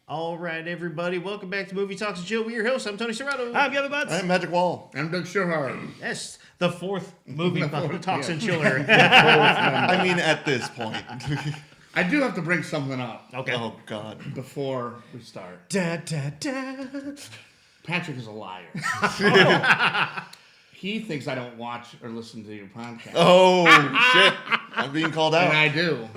All right, everybody. Welcome back to Movie Talks and Chill. We're your hosts. I'm Tony Tschirhart. I'm Gavin Butts. I'm Magic Wall. I'm Doug Tschirhart. Yes, the fourth movie Talks and Chiller. I mean, at this point. I do have to bring something up. Okay. Oh, God. Before we start. Da, da, da. Patrick is a liar. He thinks I don't watch or listen to your podcast. Oh, shit. I'm being called out. And I do.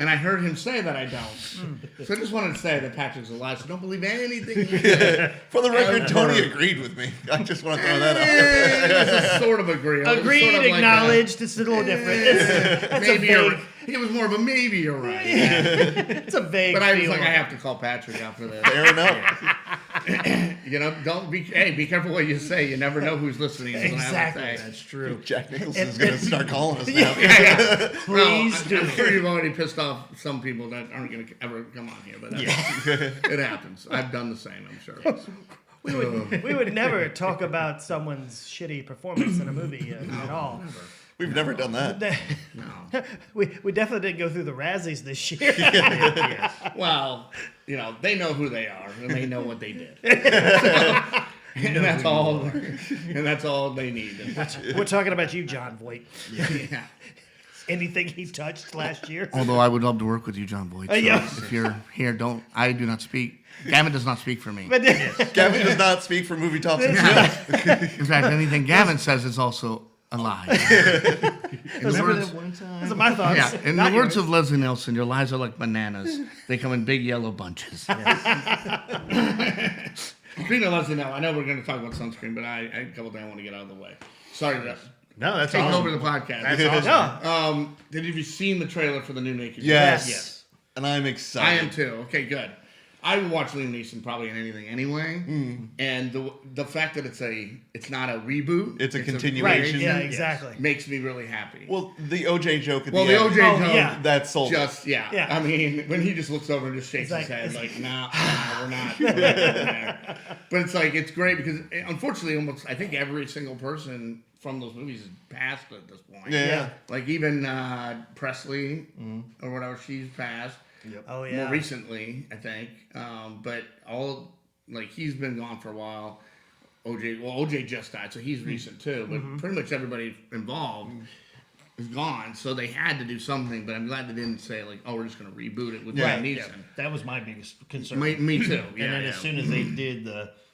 And I heard him say that I don't. So I just wanted to say that Patrick's a liar, so don't believe anything he said. For the record, Tony agreed with me. I just want to throw that out. It's a sort of agree. Agreed, sort of acknowledged. It's a little different. That's maybe a vague. it was more of a maybe you're right. It's a vague. But I was feeling. like, I have to call Patrick out for this. Fair enough. You know, be careful what you say. You never know who's listening. is what I have to Exactly. say. That's true. Jack Nicholson's going to start calling us now. Please do. I'm sure you've already pissed off some people that aren't going to ever come on here, but it happens. I've done the same, I'm sure. We would never talk about someone's shitty performance in a movie at all. Never. We've never done that. No. We definitely didn't go through the Razzies this year. Well, you know, they know who they are and they know what they did. And that's all. And that's all they need. We're talking about you, John Voight. Yeah. Anything he touched last year? Although I would love to work with you, John Boyd. So yeah. if you're here, I do not speak. Gavin does not speak for me. But Gavin does not speak for Movie Talks and Chill. In fact, anything Gavin says is also a lie. those are my thoughts. Yeah, in Not the words yours. of Leslie Nielsen, your lies are like bananas. They come in big yellow bunches. Speaking of Leslie, now I know we're going to talk about sunscreen, but I a couple things I want to get out of the way. Sorry to No, that's take awesome. over the podcast. That's awesome. No. Have you seen the trailer for the new Naked? Yes. Yes. And I'm excited. I am too. Okay, good. I would watch Liam Neeson probably in anything anyway, and the fact that it's not a reboot, It's a Right, continuation. yeah, exactly. makes me really happy. Well, the OJ joke at Well, the the end. OJ Oh, joke, yeah. That sold it. just Yeah. I mean, when he just looks over and just shakes It's his like- head like, nah, we're not there. But it's like it's great because unfortunately, almost I think every single person from those movies is passed at this point. Yeah. Like even Presley or whatever, she's passed. Oh yeah. More recently, I think. But he's been gone for a while. OJ just died, so he's recent too. But pretty much everybody involved is gone, so they had to do something. But I'm glad they didn't say like, "Oh, we're just going to reboot it with Yeah. Liam Yeah, Neeson." that was my biggest concern. Me too. Yeah, and then yeah. as soon as they did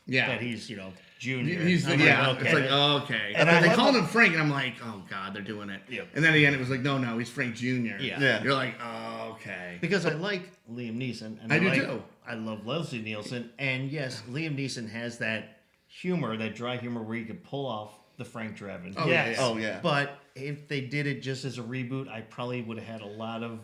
Yeah. that he's junior. He's I'm like, okay. It's like okay, And and I they called him Frank, and I'm like, oh god, they're doing it. Yep. And then at the end, it was like, no, he's Frank Jr. Yeah. You're like, oh, okay. Because I like Liam Neeson. And I do like, too. I love Leslie Nielsen. And yes, Liam Neeson has that humor, that dry humor where he could pull off the Frank Drebin. Oh, Yes. yeah. Oh, yeah. But if they did it just as a reboot, I probably would have had a lot of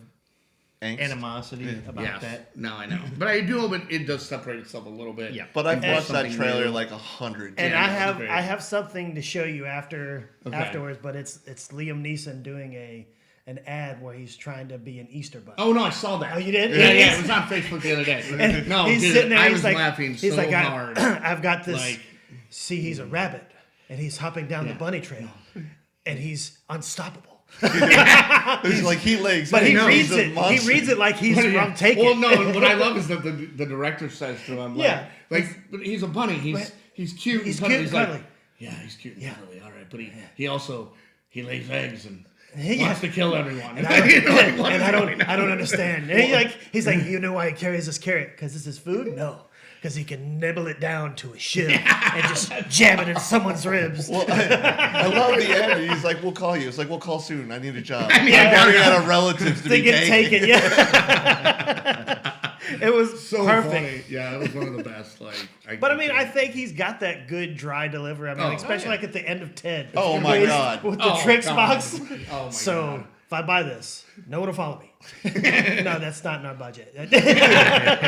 Angst. animosity about Yes. that. No, I know, but I do. But it does separate itself a little bit. Yeah. But I've And watched that something trailer new. like 100 And times. great. I have something to show you Okay. afterwards, but it's Liam Neeson doing an ad where he's trying to be an Easter bunny. Oh no, I saw that. Oh, you did? Yeah, He's- it was on Facebook the other day. And No, he's dude, sitting there. I He's was like, laughing he's so like, hard. I've got this. Like- see, he's a rabbit, and he's hopping down the Yeah. bunny trail, and he's unstoppable. He's like, he legs. But he No, reads he's a it. He monster. reads it like he's Yeah. from Take Well, It. no, what I love is that the director says to him, Yeah. but he's a bunny. But He's cute. he's and cute He's and like, cuddly. yeah, he's cute and Yeah. cuddly. All right, but he also lays eggs and Yeah. wants to kill everyone. And I don't, You know, like, what and is I going don't, on? I don't understand. And he's like, you know why he carries this carrot? Because it's his food? No. Because he can nibble it down to a shiv and just jam it in someone's ribs. Well, I love the end. He's like, we'll call you. It's like, we'll call soon. I need a job. I need I'm a running job. out of relatives to They be get taken. taken, yeah. It was So perfect. funny. Yeah, it was one of the best. But I mean, I think he's got that good dry delivery. I mean, Oh, especially yeah. like at the end of Ted. Oh, my With- God. With the tricks God. box. Oh my So god. if I buy this, no one will follow me. No, that's not in our budget. Well,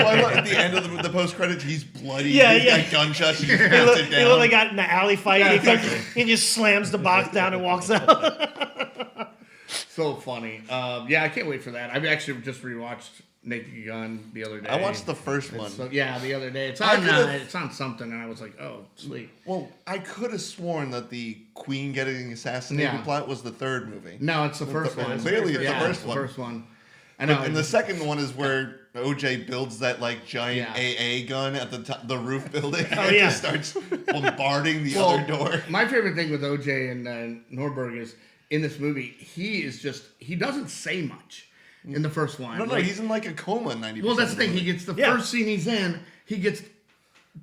I love, at the end of the post credits, he's bloody. Yeah, he's yeah. got gunshots. He just He puts look- it he down. literally got in the alley fight. Yeah, and he, exactly. he just slams the box down and walks out. So funny. Yeah, I can't wait for that. I've actually just rewatched Naked Gun the other day. I watched the first one. So, yeah, the other day. It's I on could've- it's on something, and I was like, oh, sweet. Well, I could have sworn that the Queen getting assassinated Yeah. plot was the third movie. No, it's the first one. Clearly, it's Yeah, the it's first the one. first one. I know. And the second one is where OJ builds that like giant AA gun at the roof building and yeah. just starts bombarding the other door. My favorite thing with OJ and Norberg is in this movie, he doesn't say much in the first one. No, he's in like a coma 90%. Well, that's the thing. He gets the first scene he's in, he gets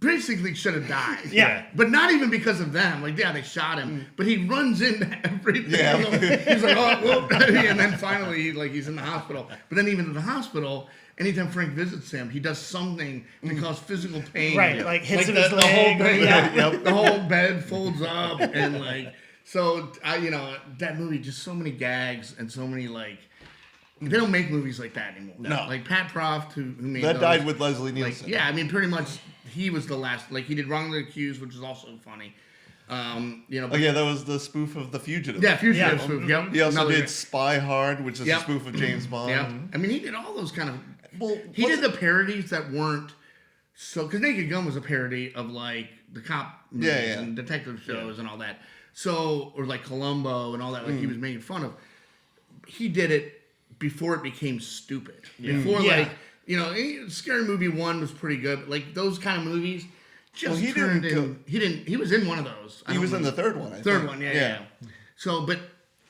basically should have died. Yeah. But not even because of them. Like, yeah, they shot him. But he runs into everything. Yeah. He's like, oh, whoop. And then finally, he's in the hospital. But then even in the hospital, anytime Frank visits him, he does something to cause physical pain. Right, like hits him the, his the whole leg. thing, Yeah. the whole bed folds up. And, so, that movie, just so many gags and so many, they don't make movies like that anymore. No. Like Pat Proft, who made that those, died with Leslie Nielsen. pretty much he was the last. He did Wrongly Accused, which is also funny. Oh yeah, that was the spoof of The Fugitive. Yeah, Fugitive Yeah. spoof. Yep. He also Another did great- Spy Hard, which is Yep. a spoof of James Bond. Yeah, I mean, he did all those kind of. Well, He did the parodies that weren't so because Naked Gun was a parody of the cop movies Yeah. and detective shows and all that. So or Columbo and all that. He was making fun of. He did it before it became stupid. Before Scary Movie 1 was pretty good. But, those kind of movies just he turned didn't in. He was in one of those. He was in the third one. I third think. one. Yeah. So, but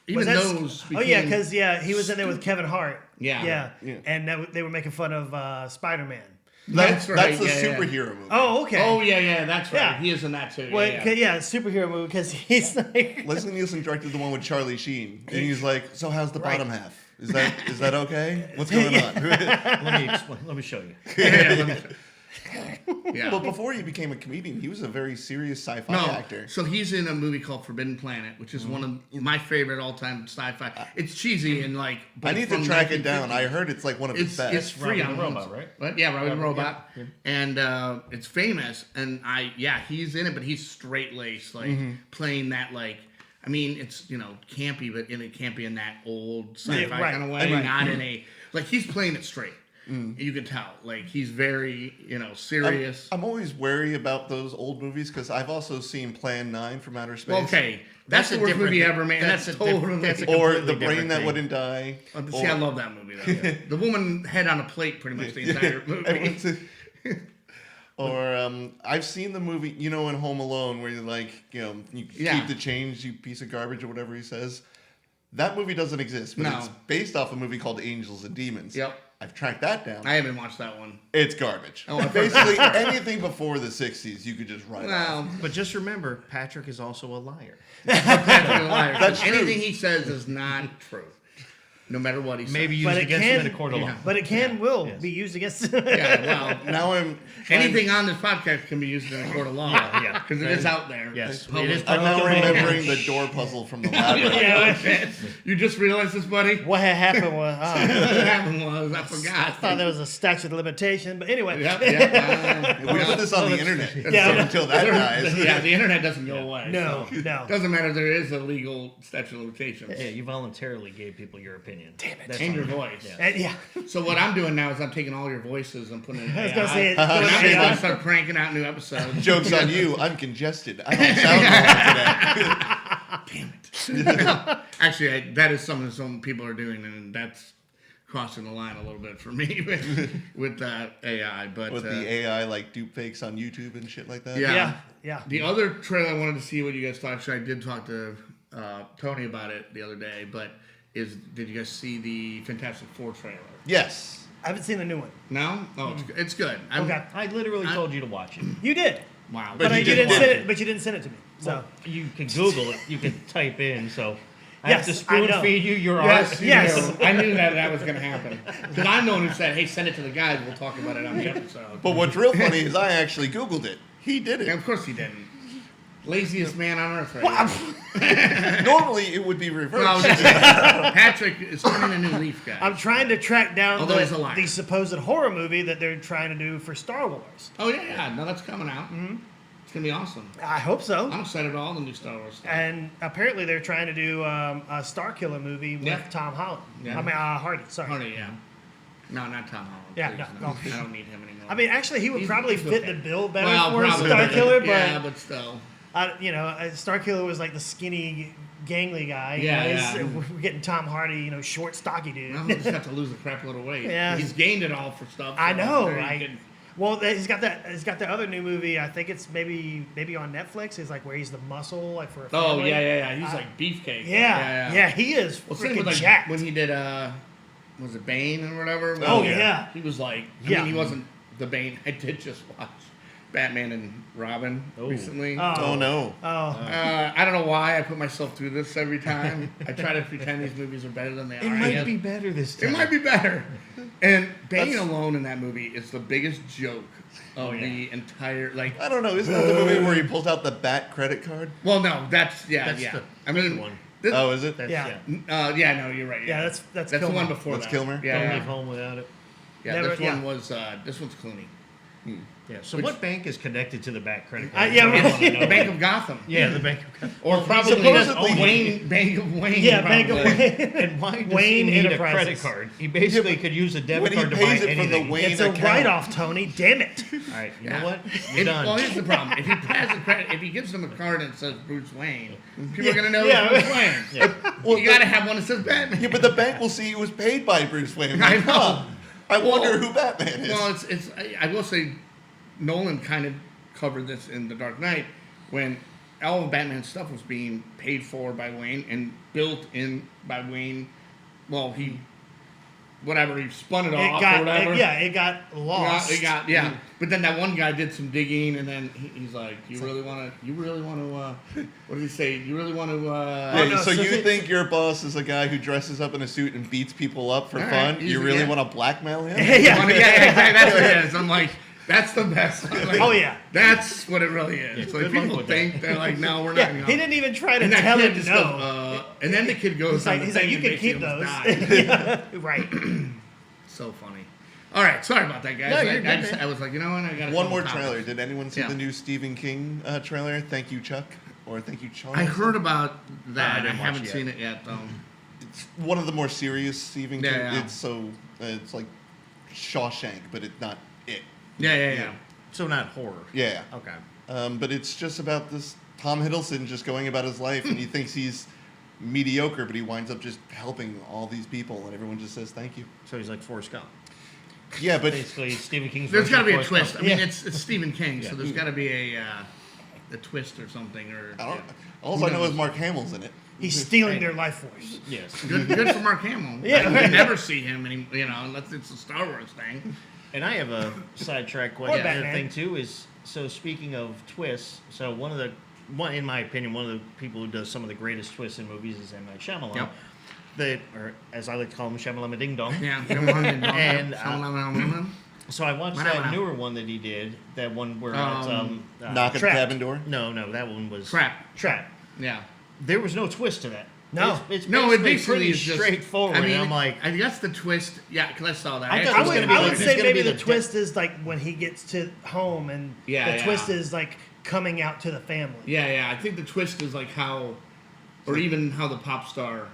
even Was that- those. oh Became, yeah, because he was in there with Kevin Hart. Yeah. And they were making fun of Spider-Man. That's right. That's the yeah. superhero movie. Oh, okay. Oh yeah, that's right. Yeah. He is in that too. Well, yeah. superhero movie because he's like. Leslie Nielsen directed the one with Charlie Sheen, and he's like, "So how's the Right. bottom half? Is that okay? What's going on?" Let me explain. Let me show you. Yeah. But before he became a comedian, he was a very serious sci-fi No, actor. so he's in a movie called Forbidden Planet, which is one of my favorite all-time sci-fi. It's cheesy and but I need to from track it down. 1950. I heard it's like one of his It's best. free Robin on the Robot, right? But yeah, Robin the Robot, and it's famous. And he's in it, but he's straight laced, playing that I mean, it's campy, but it can't be in that old sci-fi right. kind of way. Right. Not in a he's playing it straight. You can tell, he's very serious. I'm always wary about those old movies because I've also seen Plan 9 from Outer Space. Well, okay, that's the a worst different movie thing. ever, man. That's a totally. different- that's a Or completely The Brain different That thing. Wouldn't Die. See, I love that movie though. The woman head on a plate, pretty much the entire movie. Everyone's- Or I've seen the movie, in Home Alone, where you're you keep the change, you piece of garbage, or whatever he says. That movie doesn't exist, but No. it's based off a movie called Angels and Demons. Yep. I've tracked that down. I haven't watched that one. It's garbage. Oh, I've heard Basically, anything before the 60s, you could just write off. Well, But just remember, Patrick is also a liar. Patrick a liar. That's true. Anything he says is not true, no matter what he says. Maybe But used it against him in can- a court of law. Yeah. But it will Yes. be used against. Yeah, well, Now I'm trying- anything on this podcast can be used in a court of law. Yeah. Because it is out there. Yes. It's public. It is I'm now public domain. remembering the door puzzle from the labyrinth. Yeah, you just realized this, buddy? What had happened was What happened was I forgot. I thought there was a statute of limitation, but anyway. We put this on the internet. Yeah. So until that dies. Yeah, the internet doesn't go away. No, so. no. Doesn't matter. There is a legal statute of limitations. Yeah, you voluntarily gave people your opinion. Damn it. And your voice. Yeah. And, yeah. So what I'm doing now is I'm taking all your voices and putting it in I was AI. gonna say it's And going I'm to going to AI. start cranking out new episodes. Joke's on you. I'm congested. I don't sound well today. Damn it. Actually, that is something some people are doing, and that's crossing the line a little bit for me with AI. But With the AI deepfakes on YouTube and shit like that. Yeah. Yeah. the other trailer I wanted to see what you guys thought. Actually, I did talk to Tony about it the other day. But did you guys see the Fantastic Four trailer? Yes. I haven't seen the new one. No? Oh, it's good. I'm- Okay. I literally told you to watch it. You did. Wow. But you you just didn't watched send it. it. But you didn't send it to me. So You can Google it. You can type in. So I have to Yes, I spoon know. feed you your Yes, art. Yes. I knew that was going to happen. Because I'm the one who said, hey, send it to the guys. We'll talk about it on the episode. But what's real funny is I actually Googled it. He did And it. of course he didn't. Laziest man on earth right now. Normally it would be No, reversed. Patrick is turning a new leaf, guy. I'm trying to track down Although he's a liar. the supposed horror movie that they're trying to do for Star Wars. Oh, yeah. No, that's coming out. Mm-hmm. It's going to be awesome. I hope so. I'm excited about all the new Star Wars stuff. And apparently they're trying to do a Star Killer movie with Yeah. Tom Holland. Yeah. I mean, Hardy. Sorry. Hardy, yeah. No, not Tom Holland. Yeah, please, no. I don't need him anymore. I mean, actually, he would He's- probably he's fit okay. the bill better Well, for probably. Star Killer, but Yeah, but still. Star Killer was like the skinny gangly guy. We're getting Tom Hardy, short, stocky dude. No, he just have to lose a crap load of weight. Yeah. He's gained it all for stuff. I know. Right? Well, he's got the other new movie. I think it's maybe on Netflix. It's like where he's the muscle, like for a family. He's like beefcake. Yeah, he is freaking jacked. When he did, was it Bane or whatever? He was like, I mean, he wasn't the Bane. I did just watch Batman and Robin recently. Oh no. I don't know why I put myself through this every time. I try to pretend these movies are better than they are. It might be better this time. It might be better. And Bane alone in that movie is the biggest joke of the entire, like... I don't know. Isn't that the movie where he pulls out the Bat credit card? Well, no, that's the I mean, one. Oh, is it? That's, no, you're right. Yeah, that's the one before That's that. Kilmer? Don't Yeah, leave home without it. yeah. This one was, this one's Clooney. Yeah. So what bank is connected to the Bat credit card? The Bank of Gotham. Yeah, the Bank of Gotham. Or probably supposedly- Wayne, Bank of Wayne. Yeah, probably. Bank of Wayne. And why does Wayne he need Enterprises. a credit card? He basically could use a When debit he card to buy pays it from anything. the Wayne It's a account. write-off, Tony. Damn it. All right, you Yeah. know what? You're done. Well, here's the problem. If he has a credit, if he gives them a card and it says Bruce Wayne, people are gonna know Yeah. it's Bruce Wayne. Well, You gotta have one that says Batman. Yeah, but the bank will see it was paid by Bruce Wayne. I Like, know. huh, I wonder Well- who Batman is. Well, I will say, Nolan kind of covered this in The Dark Knight when all of Batman's stuff was being paid for by Wayne and built in by Wayne. Well, he spun it off or whatever. It got lost. But then that one guy did some digging, and then he's like, "You really want to? What did he say? You really want to?" Yeah, no, so so you it- think your boss is a guy who dresses up in a suit and beats people up for All fun? right, You really yeah. want to blackmail him? Yeah. exactly. That's what it is. I'm like, that's the best. I'm like, Oh, yeah. That's what it really is. Yeah, like good luck people with think they're like, no, we're Yeah, not. he didn't even try to And that tell kid him just no. goes, and then the kid goes, He's like, you can keep those. Yeah, right. So funny. All right, sorry about that, guys. No, you're good, man. I was like, you know what? I got One more trailer. Did anyone see Yeah. the new Stephen King trailer? Thank you, Chuck. Or Thank you, Charles. I heard about that. I didn't watch haven't it seen it yet, though. It's one of the more serious Stephen King. Yeah. It's so it's like Shawshank, but it's not it. Yeah. So not horror. Yeah. Okay. But it's just about this Tom Hiddleston just going about his life, and he thinks he's mediocre, but he winds up just helping all these people, and everyone just says thank you. So he's like Forrest Gump. Yeah, but Basically, Stephen King's There's version got to be of a Forrest twist. Gump. I mean, it's Stephen King, so Yeah. there's got to be a twist or something. Or I don't. All I know is Mark Hamill's in it. He's stealing their life force. Yes. Good for Mark Hamill. Yeah. You never see him, unless it's a Star Wars thing. And I have a sidetrack question. The other Batman. thing too is, so speaking of twists, so in my opinion, one of the people who does some of the greatest twists in movies is M. Night Shyamalan. Yep. Or as I like to call him, Shyamalama Ding Dong. Yeah. So I watched that newer one that he did. That one where it's, Knock at the Trapped. cabin door. no, that one was Trap. Yeah. There was no twist to that. No. It's No, it basically basically pretty is just straightforward. I mean, and I'm like, I guess the twist. Yeah, because I saw that. I thought it I was would, gonna be I like- would it's say gonna maybe be the twist is like when he gets to home and Yeah, the twist yeah. is like coming out to the family. Yeah. I think the twist is like how, or even how the pop star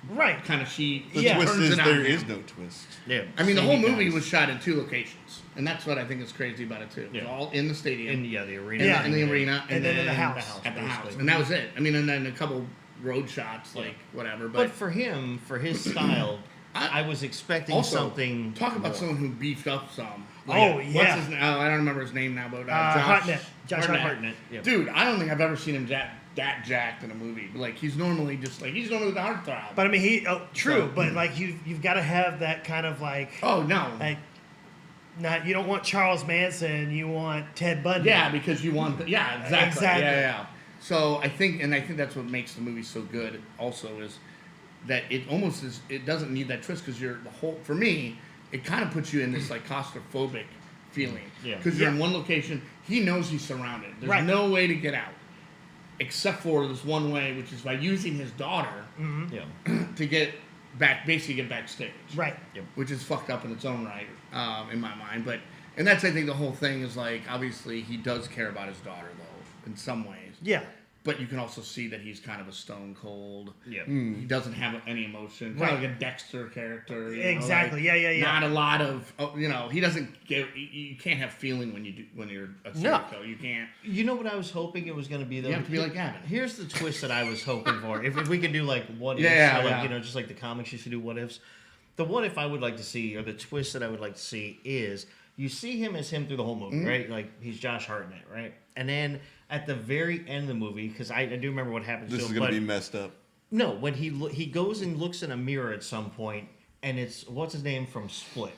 Right. kind of The Yeah. twist turns is it on there him. is no twist. yeah. I mean, the Sandy whole movie guys. was shot in 2 locations, and that's what I think is crazy about it too. It was Yeah. all in the stadium, in the arena. Yeah. in the arena, And then in the house. at the house, basically. and that was it. I mean, and then a couple road shots, like whatever. But for him, for his style, I was expecting also, something. Talk about more. someone who beefed up some. Oh, What's yeah. his name? I don't remember his name now, but Josh Hartnett. Hartnett. Yeah. Dude, I don't think I've ever seen him that jacked in a movie. Like he's normally the heartthrob. But I mean, true. So- But like you've got to have that kind of like, oh no. you don't want Charles Manson. You want Ted Bundy. Yeah, because you want exactly. Exactly. Yeah. So I think that's what makes the movie so good. Also, is that it doesn't need that twist because for me, it kind of puts you in this like claustrophobic feeling. Yeah. Because you're in one location, he knows he's surrounded. There's Right. no way to get out, except for this one way, which is by using his daughter Yeah. to get backstage. Right. Which is fucked up in its own right, in my mind. And that's, I think, the whole thing is like, obviously, he does care about his daughter, though, in some ways. Yeah. but you can also see that he's kind of a stone cold. Yeah. He doesn't have any emotion. Kind of like a Dexter character. You know, Exactly. like, Yeah. Not a lot of, he doesn't give. You can't have feeling when you're a serial killer. You can't. You know what I was hoping it was going to be though? You have to be like Gavin. Here's the twist that I was hoping for. If we could do like what ifs, Yeah, or like, yeah. you know, just like the comics used to do what ifs. The what if I would like to see, or the twist that I would like to see, is you see him as him through the whole movie, right? Like he's Josh Hartnett, right? And then at the very end of the movie, because I do remember what happens This to is him. going to but be messed up. no, when he goes and looks in a mirror at some point, and it's what's his name from Split.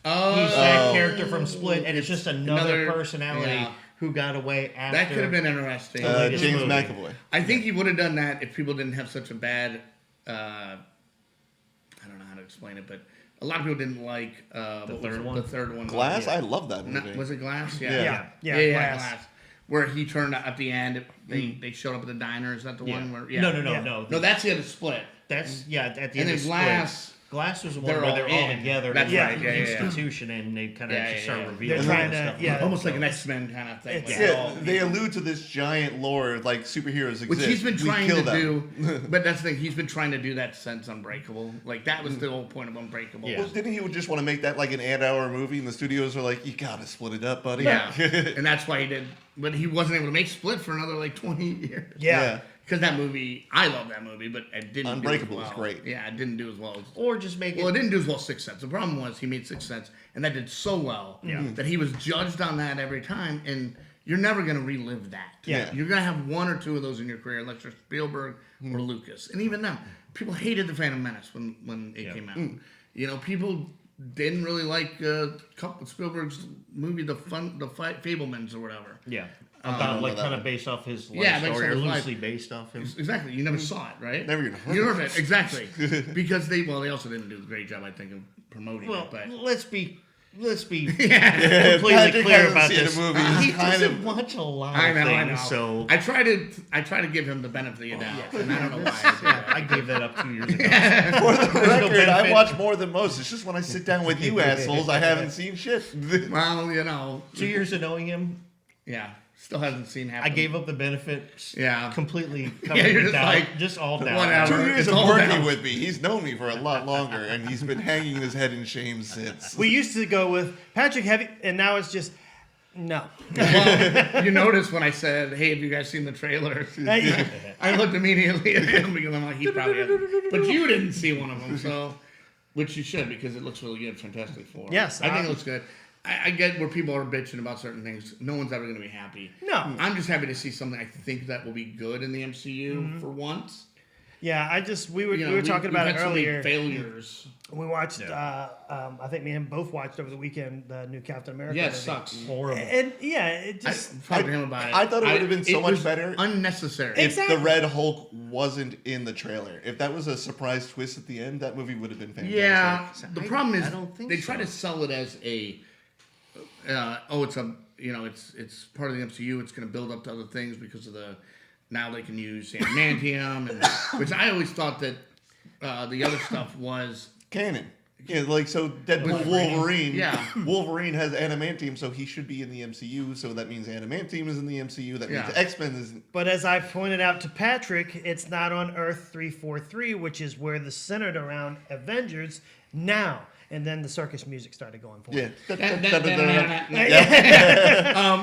He's that character from Split, and it's just another personality yeah. who got away after. That could have been interesting. latest James movie. McAvoy. I think he would have done that if people didn't have such a bad. I don't know how to explain it, but a lot of people didn't like The third one? The third one. Glass? Yeah. I love that movie. Was it Glass? Yeah. Yeah, Glass. Glass. Where he turned out at the end, they showed up at the diner. Is that the Yeah. one where? No. No, that's the other Split. That's at the And end then of Split. Glass. Glass was the They're one where all they're all in. together. That's in right, the yeah. institution, and they kind of Yeah, start yeah. revealing. They're trying all that to- stuff. yeah. Almost like an X-Men kind of thing. It's- Like, Yeah, they allude to this giant lore, like superheroes exist. Which he's been We trying kill to them. do, but that's the thing. He's been trying to do that since Unbreakable. Like that was the whole point of Unbreakable. Yeah. Well, didn't he just want to make that like an 8-hour movie, and the studios are like, "You gotta split it up, buddy." Yeah, and that's why he did. But he wasn't able to make Split for another like 20 years. Yeah. Because that movie, I love that movie, but it didn't. Unbreakable do as is well. great. Yeah, it didn't do as well. Or just make it. Well, it didn't do as well as Sixth Sense. The problem was he made Sixth Sense, and that did so well that he was judged on that every time, and you're never going to relive that. Yeah. You're going to have one or two of those in your career, unless you're Spielberg or Lucas. And even them, people hated The Phantom Menace when it came out. You know, people didn't really like Spielberg's movie, The Fablemans or whatever. Yeah. don't About know like that kind of one. based off his life Yeah, based story, off or his life. loosely based off him. Exactly. You never saw it, right? Never even heard You of never it. Exactly. Because they also didn't do a great job, I think, of promoting Well, it. But let's be completely Patrick clear hasn't about seen this. the movie. He's He kind doesn't of- watch a lot I of know, things, I know. so I try to give him the benefit of the doubt, and I don't know why. I did that. I gave that up 2 years ago. For the record, I benefit. watch more than most. It's just when I sit down with you assholes, I haven't seen shit. Well, you know, 2 years of knowing him, yeah, still hasn't seen half. I gave up the benefit. Yeah. Completely Yeah, covered you're with just doubt. like, Just all doubt. whatever. 2 years It's of all working down. with me. He's known me for a lot longer, and he's been hanging his head in shame since. We used to go with Patrick Heavy, and now it's just no. Well, you noticed when I said, "Hey, have you guys seen the trailer?" I looked immediately at him because I'm like, he probably hasn't. But you didn't see one of them, so which you should because it looks really good. Fantastic Four. Yes, I think it looks good. I get where people are bitching about certain things. No one's ever going to be happy. No. I'm just happy to see something I think that will be good in the MCU for once. Yeah, we were You know, we were talking about we've it had so many earlier. failures. We watched. I think me and him both watched over the weekend the new Captain America. Yeah, it movie. sucks. Horrible. And yeah, it I just talked to him about it. I thought it would have been so it much was better unnecessary. if Exactly. the Red Hulk wasn't in the trailer. If that was a surprise twist at the end, that movie would have been fantastic. Yeah, the problem is I don't think they try so. to sell it as a it's a it's part of the MCU. It's going to build up to other things because of the now they can use adamantium, and which I always thought that the other stuff was Canon. Yeah, like so Deadpool Wolverine. Yeah. Wolverine has adamantium, so he should be in the MCU. So that means adamantium is in the MCU. That means Yeah. X-Men is. But as I pointed out to Patrick, it's not on Earth 343, which is where the centered around Avengers now. And then the circus music started going for Yeah.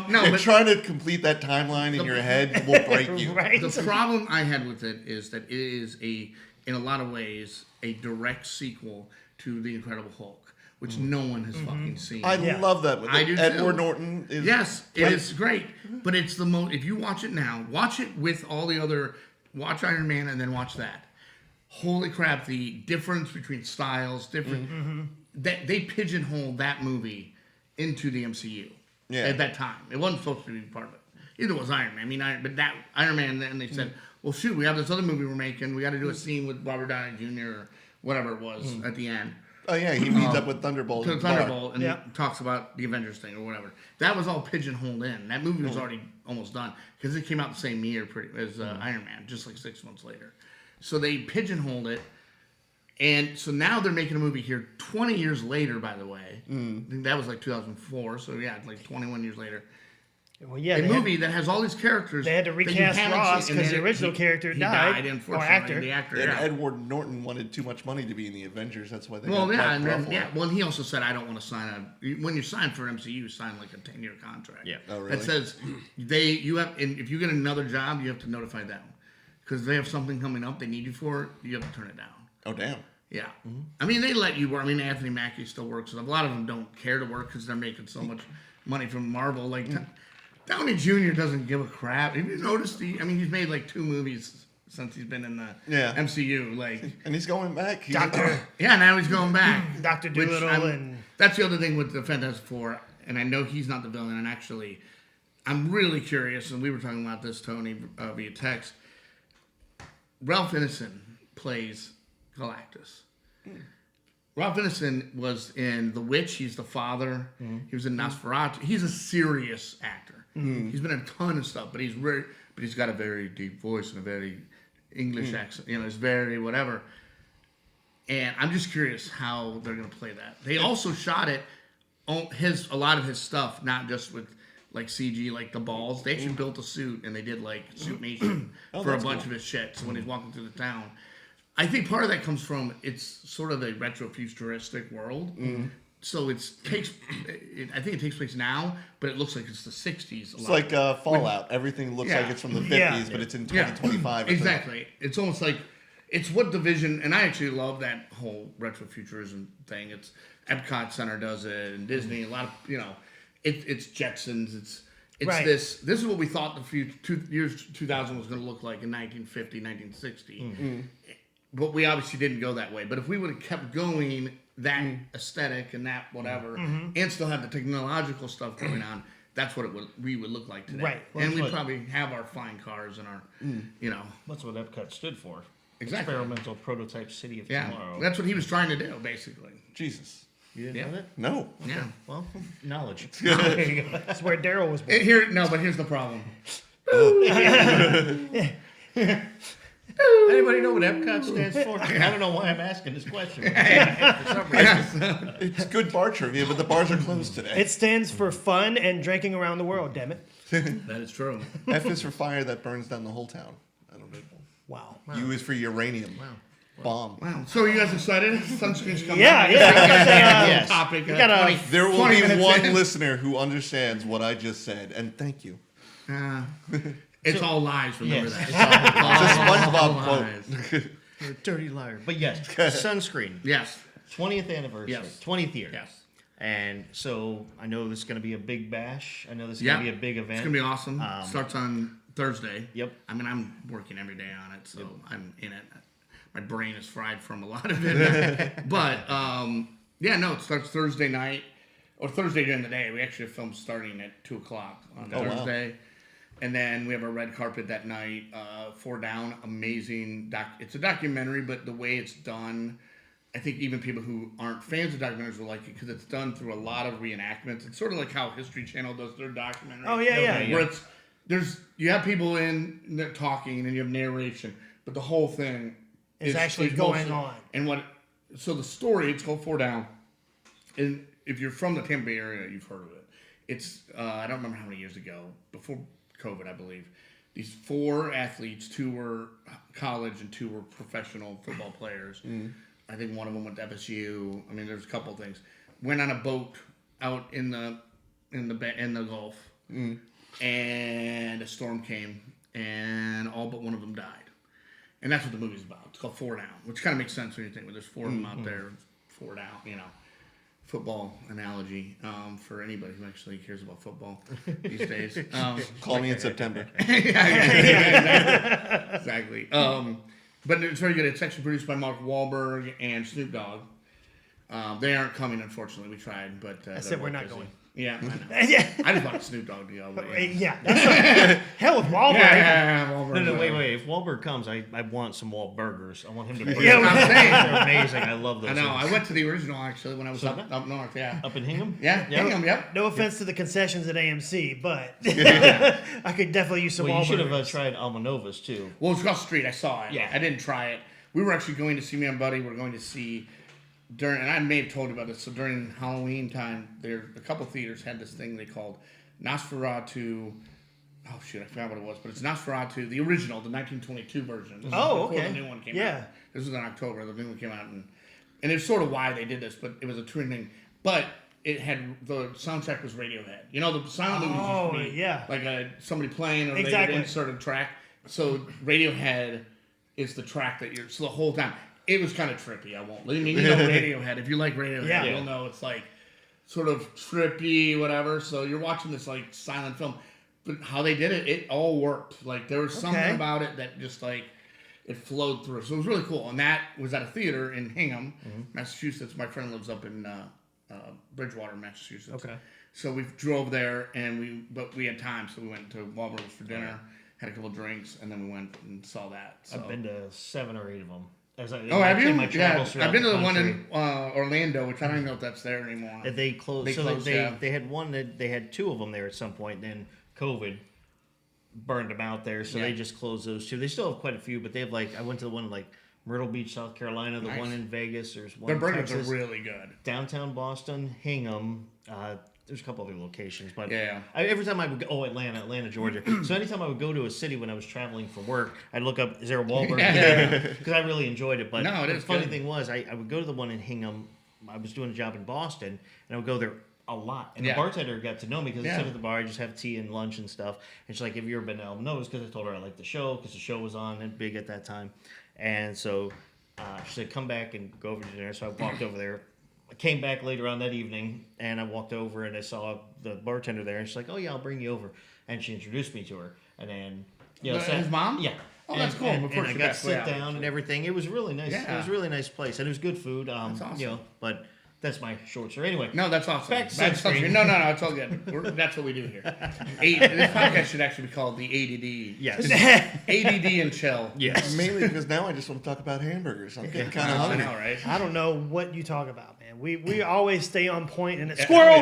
no, And but trying to complete that timeline in your head will break you. right? the problem I had with it is that it is in a lot of ways a direct sequel to the Incredible Hulk, which no one has fucking seen. I Yeah. love that. I do Edward too. Norton is. Yes, it like- is great, but it's the most. If you watch it now, watch it with all the other. Watch Iron Man and then watch that. Holy crap! The difference between styles, different. That they pigeonholed that movie into the MCU. Yeah. At that time, it wasn't supposed to be part of it. Either was Iron Man. I mean, but that Iron Man. Then they said, "Well, shoot, we have this other movie we're making. We got to do a scene with Robert Downey Jr. or whatever it was at the end." Oh yeah, he meets up with Thunderbolt. To in the bar. Thunderbolt and Yeah. talks about the Avengers thing or whatever. That was all pigeonholed in. That movie was already almost done because it came out the same year as Iron Man, just like 6 months later. So they pigeonholed it, and so now they're making a movie here 20 years later. By the way, I think that was like 2004. So yeah, like 21 years later, Well, yeah, a movie that has all these characters. they had to that you recast haven't Ross seen, and because they the had- original character he died, unfortunately. or actor. The actor, And yeah. Edward Norton wanted too much money to be in the Avengers. That's why they Well, got yeah, Mark and then, Ruffalo. yeah. Well, he also said, "I don't want to sign when you sign for MCU, you sign like a 10-year contract. Yeah. Oh, really? That says you have, and if you get another job, you have to notify them because they have something coming up they need you for. You have to turn it down. Oh, damn. Yeah, I mean they let you work. I mean Anthony Mackie still works. A lot of them don't care to work because they're making so much money from Marvel. Like Downey Jr. doesn't give a crap. Have you noticed? He's made like 2 movies since he's been in the MCU. Like, And he's going back. He's yeah, now he's going back. Dr. Which Dolittle and that's the other thing with the Fantastic Four, and I know he's not the villain. And actually, I'm really curious, and we were talking about this, Tony, via text. Ralph Ineson plays Galactus. Ralph Ineson was in The Witch. He's the father. He was in Nosferatu. He's a serious actor. He's been in a ton of stuff, but he's got a very deep voice and a very English accent. It's very whatever. And I'm just curious how they're going to play that. They also shot it a lot of his stuff, not just with like CG, like the balls. They actually built a suit and they did like Suit Nation for a bunch of his shit. So when he's walking through the town, I think part of that comes from it's sort of a retro-futuristic world. So I think it takes place now, but it looks like it's the 60s. It's like Fallout. Everything looks like it's from the 50s, but it's in 2025. Exactly. It's almost like it's what Division, and I actually love that whole retrofuturism thing. It's Epcot Center does it, and Disney. A lot of it's Jetsons. It's Right. this is what we thought the years 2000 was going to look like in 1950, 1960. But we obviously didn't go that way. But if we would have kept going that aesthetic and that whatever, and still have the technological stuff going on, that's what we would look like today. Right. And we'd probably have our flying cars and our, That's what Epcot stood for. Exactly. Experimental Prototype City of Tomorrow. That's what he was trying to do, basically. Jesus. You didn't know that? No. Yeah. Well, knowledge. that's where Daryl was born. But here's the problem. Anybody know what Epcot stands for? I don't know why I'm asking this question. For some reason. It's good bar trivia, but the bars are closed today. It stands for fun and drinking around the world, damn it. That is true. F is for fire that burns down the whole town. I don't know. Wow. U is for uranium. Bomb. Wow. So are you guys excited? Sunscreen's coming Yeah, out. yeah. Yes. Topic. We got a- 20 There will 20 be minutes one in. listener who understands what I just said, and thank you. It's all lies. Remember Yes. that. It's a SpongeBob lies. quote. You're a dirty liar. But yes, Sunscreen. Yes. 20th anniversary. Yes. 20th year. Yes. And so I know this is going to be a big bash. I know this is Yeah. going to be a big event. It's gonna be awesome. Starts on Thursday. Yep. I mean, I'm working every day on it, so I'm in it. My brain is fried from a lot of it. But it starts Thursday night or Thursday during the day. We actually have films starting at 2:00 on Thursday. And then we have a red carpet that night. 4 Down, amazing. It's a documentary, but the way it's done, I think even people who aren't fans of documentaries will like it because it's done through a lot of reenactments. It's sort of like how History Channel does their documentary. Oh, yeah. Where you have people in there talking and you have narration, but the whole thing Is actually going on. And so the story, it's called 4 Down. And if you're from the Tampa Bay area, you've heard of it. It's, I don't remember how many years ago, before COVID, I believe. These 4 athletes, 2 were college and 2 were professional football players. I think one of them went to FSU. I mean, there's a couple things. Went on a boat out in the Gulf, and a storm came, and all but one of them died. And that's what the movie's about. It's called 4 Down, which kind of makes sense when you think, well, there's 4 of them out there, 4 down, football analogy for anybody who actually cares about football these days. Call me in September. Exactly. But it's very good. It's actually produced by Mark Wahlberg and Snoop Dogg. They aren't coming, unfortunately. We tried, but I said we're not going. Yeah, I know. Yeah. I just want Snoop Dogg to go. But Yeah. Hell with Wahlberg. Wahlberg. No, wait. If Wahlberg comes, I want some Wahlburgers. I want him to bring Yeah, them. I'm saying. They're amazing. I love those. I know. things. I went to the original actually when I was up north. Yeah. Up in Hingham? Yeah. Hingham, yep. No offense to the concessions at AMC, but I could definitely use some Well, you should Wahlburgers. have tried Almanovas, too. Well, it's across the street. I saw it. Yeah. I didn't try it. We were actually going to see me and Buddy. We're going to see during, and I may have told you about this. So during Halloween time, there a couple theaters had this thing they called Nosferatu. Oh shoot, I forgot what it was, but it's Nosferatu, the original, the 1922 version. This is Oh, before okay. the new one came Yeah. out. This was in October. The new one came out, and it's sort of why they did this, but it was a touring thing. But it had the soundtrack was Radiohead. You know, the silent movies used to be yeah. like somebody playing or they Exactly. would insert a track. So Radiohead is the track that you're. So the whole time it was kind of trippy. I won't. I mean, you know Radiohead. If you like Radiohead, Yeah. you'll know it's like sort of trippy, whatever. So you're watching this like silent film, but how they did it, it all worked. Like there was something about it that just like it flowed through. So it was really cool. And that was at a theater in Hingham, Massachusetts. My friend lives up in Bridgewater, Massachusetts. Okay. So we drove there, and we had time, so we went to Wahlburgers for dinner, had a couple drinks, and then we went and saw that. So. I've been to 7 or 8 of them. Have you? My travels Yeah, I've been to the one country. in Orlando, which I don't even know if that's there anymore. They closed. They So closed, yeah. they had one that they had 2 of them there at some point. Then COVID burned them out there, so they just closed those 2. They still have quite a few, but they have like I went to the one in like Myrtle Beach, South Carolina. The Nice. one in Vegas. There's one Their in burgers Texas. are really good. Downtown Boston, Hingham. There's a couple other locations, but Yeah. every time I would go, Atlanta, Georgia. So anytime I would go to a city when I was traveling for work, I'd look up, is there a Wahlburgers there? Because I really enjoyed it. But No, it the is funny good. thing was, I would go to the one in Hingham. I was doing a job in Boston, and I would go there a lot. And the bartender got to know me because I sit at the bar, I just have tea and lunch and stuff. And she's like, have you ever been to Elm Nose? Because I told her I liked the show, because the show was on and big at that time. And so she said, come back and go over to dinner. So I walked over there. I came back later on that evening, and I walked over, and I saw the bartender there. And she's like, oh, yeah, I'll bring you over. And she introduced me to her. And then, His mom? Yeah. Oh, that's cool. And Before I she got to passed away, sit down obviously. and everything. It was really nice. Yeah. It was a really nice place. And it was good food. That's awesome. You know, but that's my short story. Anyway. No, that's awesome. Back to That's Sunscreen. awesome. No, it's all good. That's what we do here. This podcast should actually be called the ADD. Yes. ADD and chill. Yes. Mainly because now I just want to talk about hamburgers. I'm getting kind of I hungry. know, right? I don't know what you talk about, man. We always stay on point, and it's Oh, squirrel.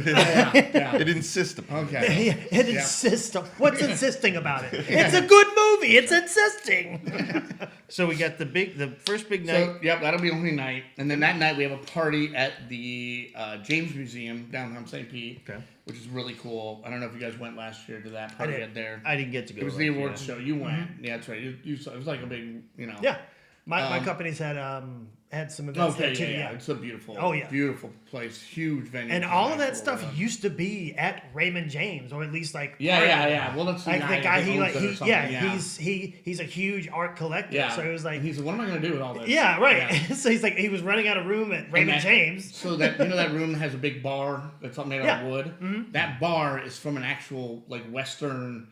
yeah. It insists upon it. Okay. It insists. What's insisting about it? It's a good movie. It's insisting. So we got the first big night. So, yep, that'll be only night. And then that night we have a party at the James Museum downtown St. Pete, which is really cool. I don't know if you guys went last year to that party did. at there. I didn't get to go. It was last the year. awards show. You went. Yeah, that's right. You saw, it was like a big, Yeah, my company's had some events there Okay, too. yeah. It's a beautiful, beautiful place. Huge venue. And all of that Nice stuff little, used to be at Raymond James, or at least like Yeah. Well, that's the like the guy that owns it or something, he's a huge art collector. Yeah. So it was like He's like, what am I going to do with all this? yeah, right. Yeah. So he's like he was running out of room at Raymond James. So that that room has a big bar that's made out of wood. Mm-hmm. That bar is from an actual like Western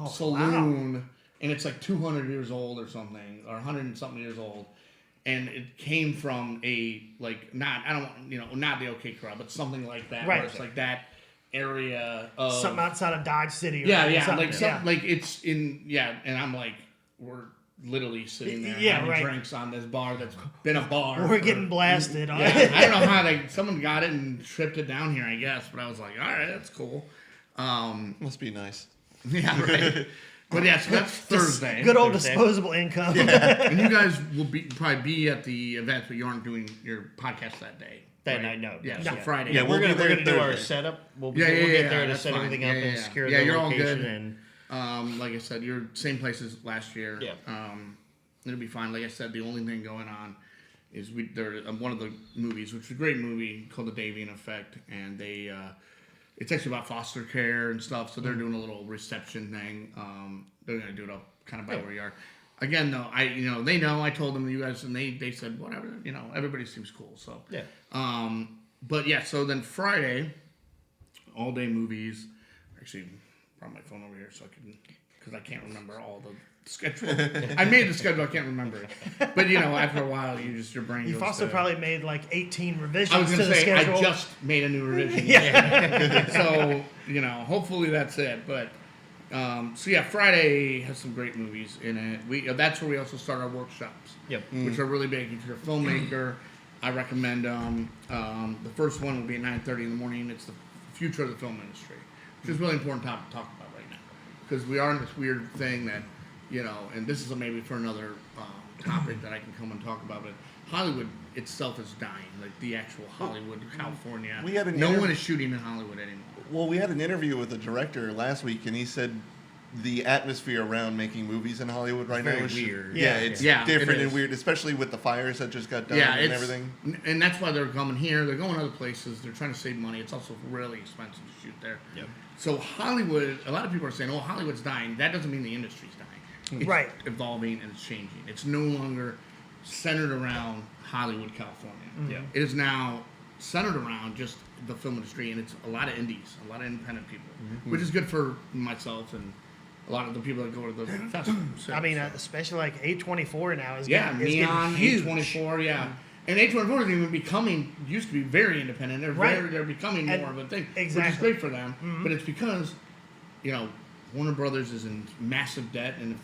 saloon, and it's like 200 years old or something, or 100 and something years old. And it came from a not the OK Corral, but something like that. Right. Where it's like that area of Something outside of Dodge City. Or something. something. Like it's in and I'm like we're literally sitting there having drinks on this bar that's been a bar. We're getting blasted. I don't know how someone got it and tripped it down here, I guess, but I was like, all right, that's cool. Must be nice. Yeah, right. But yeah, so that's Thursday. Good old Thursday. disposable income. And you guys will probably be at the event, but you aren't doing your podcast that day. That night, no. Yeah, No. so Friday. Yeah, We're we'll be gonna there do our Thursday. setup. We'll Yeah, get there to that's set fine. everything up and secure the you're all location. good. And Like I said, you're same place as last year. Yeah. It'll be fine. Like I said, the only thing going on is they're one of the movies, which is a great movie called The Davian Effect, and they it's actually about foster care and stuff. So they're doing a little reception thing. They're gonna do it up kind of by where you are. Again, though, they know. I told them you guys, and they said whatever. Everybody seems cool. So yeah. But yeah. So then Friday, all day movies. Actually, brought my phone over here so I can because I can't remember all the schedule. I made the schedule. I can't remember it. But after a while, your brain. You've goes also to, probably made like 18 revisions I was to going the to say schedule. I just made a new revision. So hopefully that's it. But so yeah, Friday has some great movies in it. That's where we also start our workshops. Yep. Which are really big. If you're a filmmaker, I recommend them. The first one will be at 9:30 in the morning. It's the future of the film industry, which is a really important topic to talk about right now because we are in this weird thing that and this is maybe for another topic that I can come and talk about. But Hollywood itself is dying. Like the actual Hollywood, California. We had an no one is shooting in Hollywood anymore. Well, we had an interview with the director last week, and he said the atmosphere around making movies in Hollywood right now very is weird. Yeah, Yeah. it's Yeah, different it and is. weird, especially with the fires that just got done Yeah, and it's, everything. and that's why they're coming here. They're going other places. They're trying to save money. It's also really expensive to shoot there. Yep. So Hollywood, a lot of people are saying, "Oh, Hollywood's dying." That doesn't mean the industry's dying. It's Right. evolving and it's changing. It's no longer centered around Hollywood, California. Yeah. It is now centered around just the film industry, and it's a lot of indies, a lot of independent people, which is good for myself and a lot of the people that go to the festival. So, I mean, especially like A24 now is yeah, getting, is Neon, getting huge. A24, yeah. And A24 is even becoming, used to be very independent. They're Right. they're becoming And- more of a thing, which is exactly. great for them. But it's because, Warner Brothers is in massive debt, and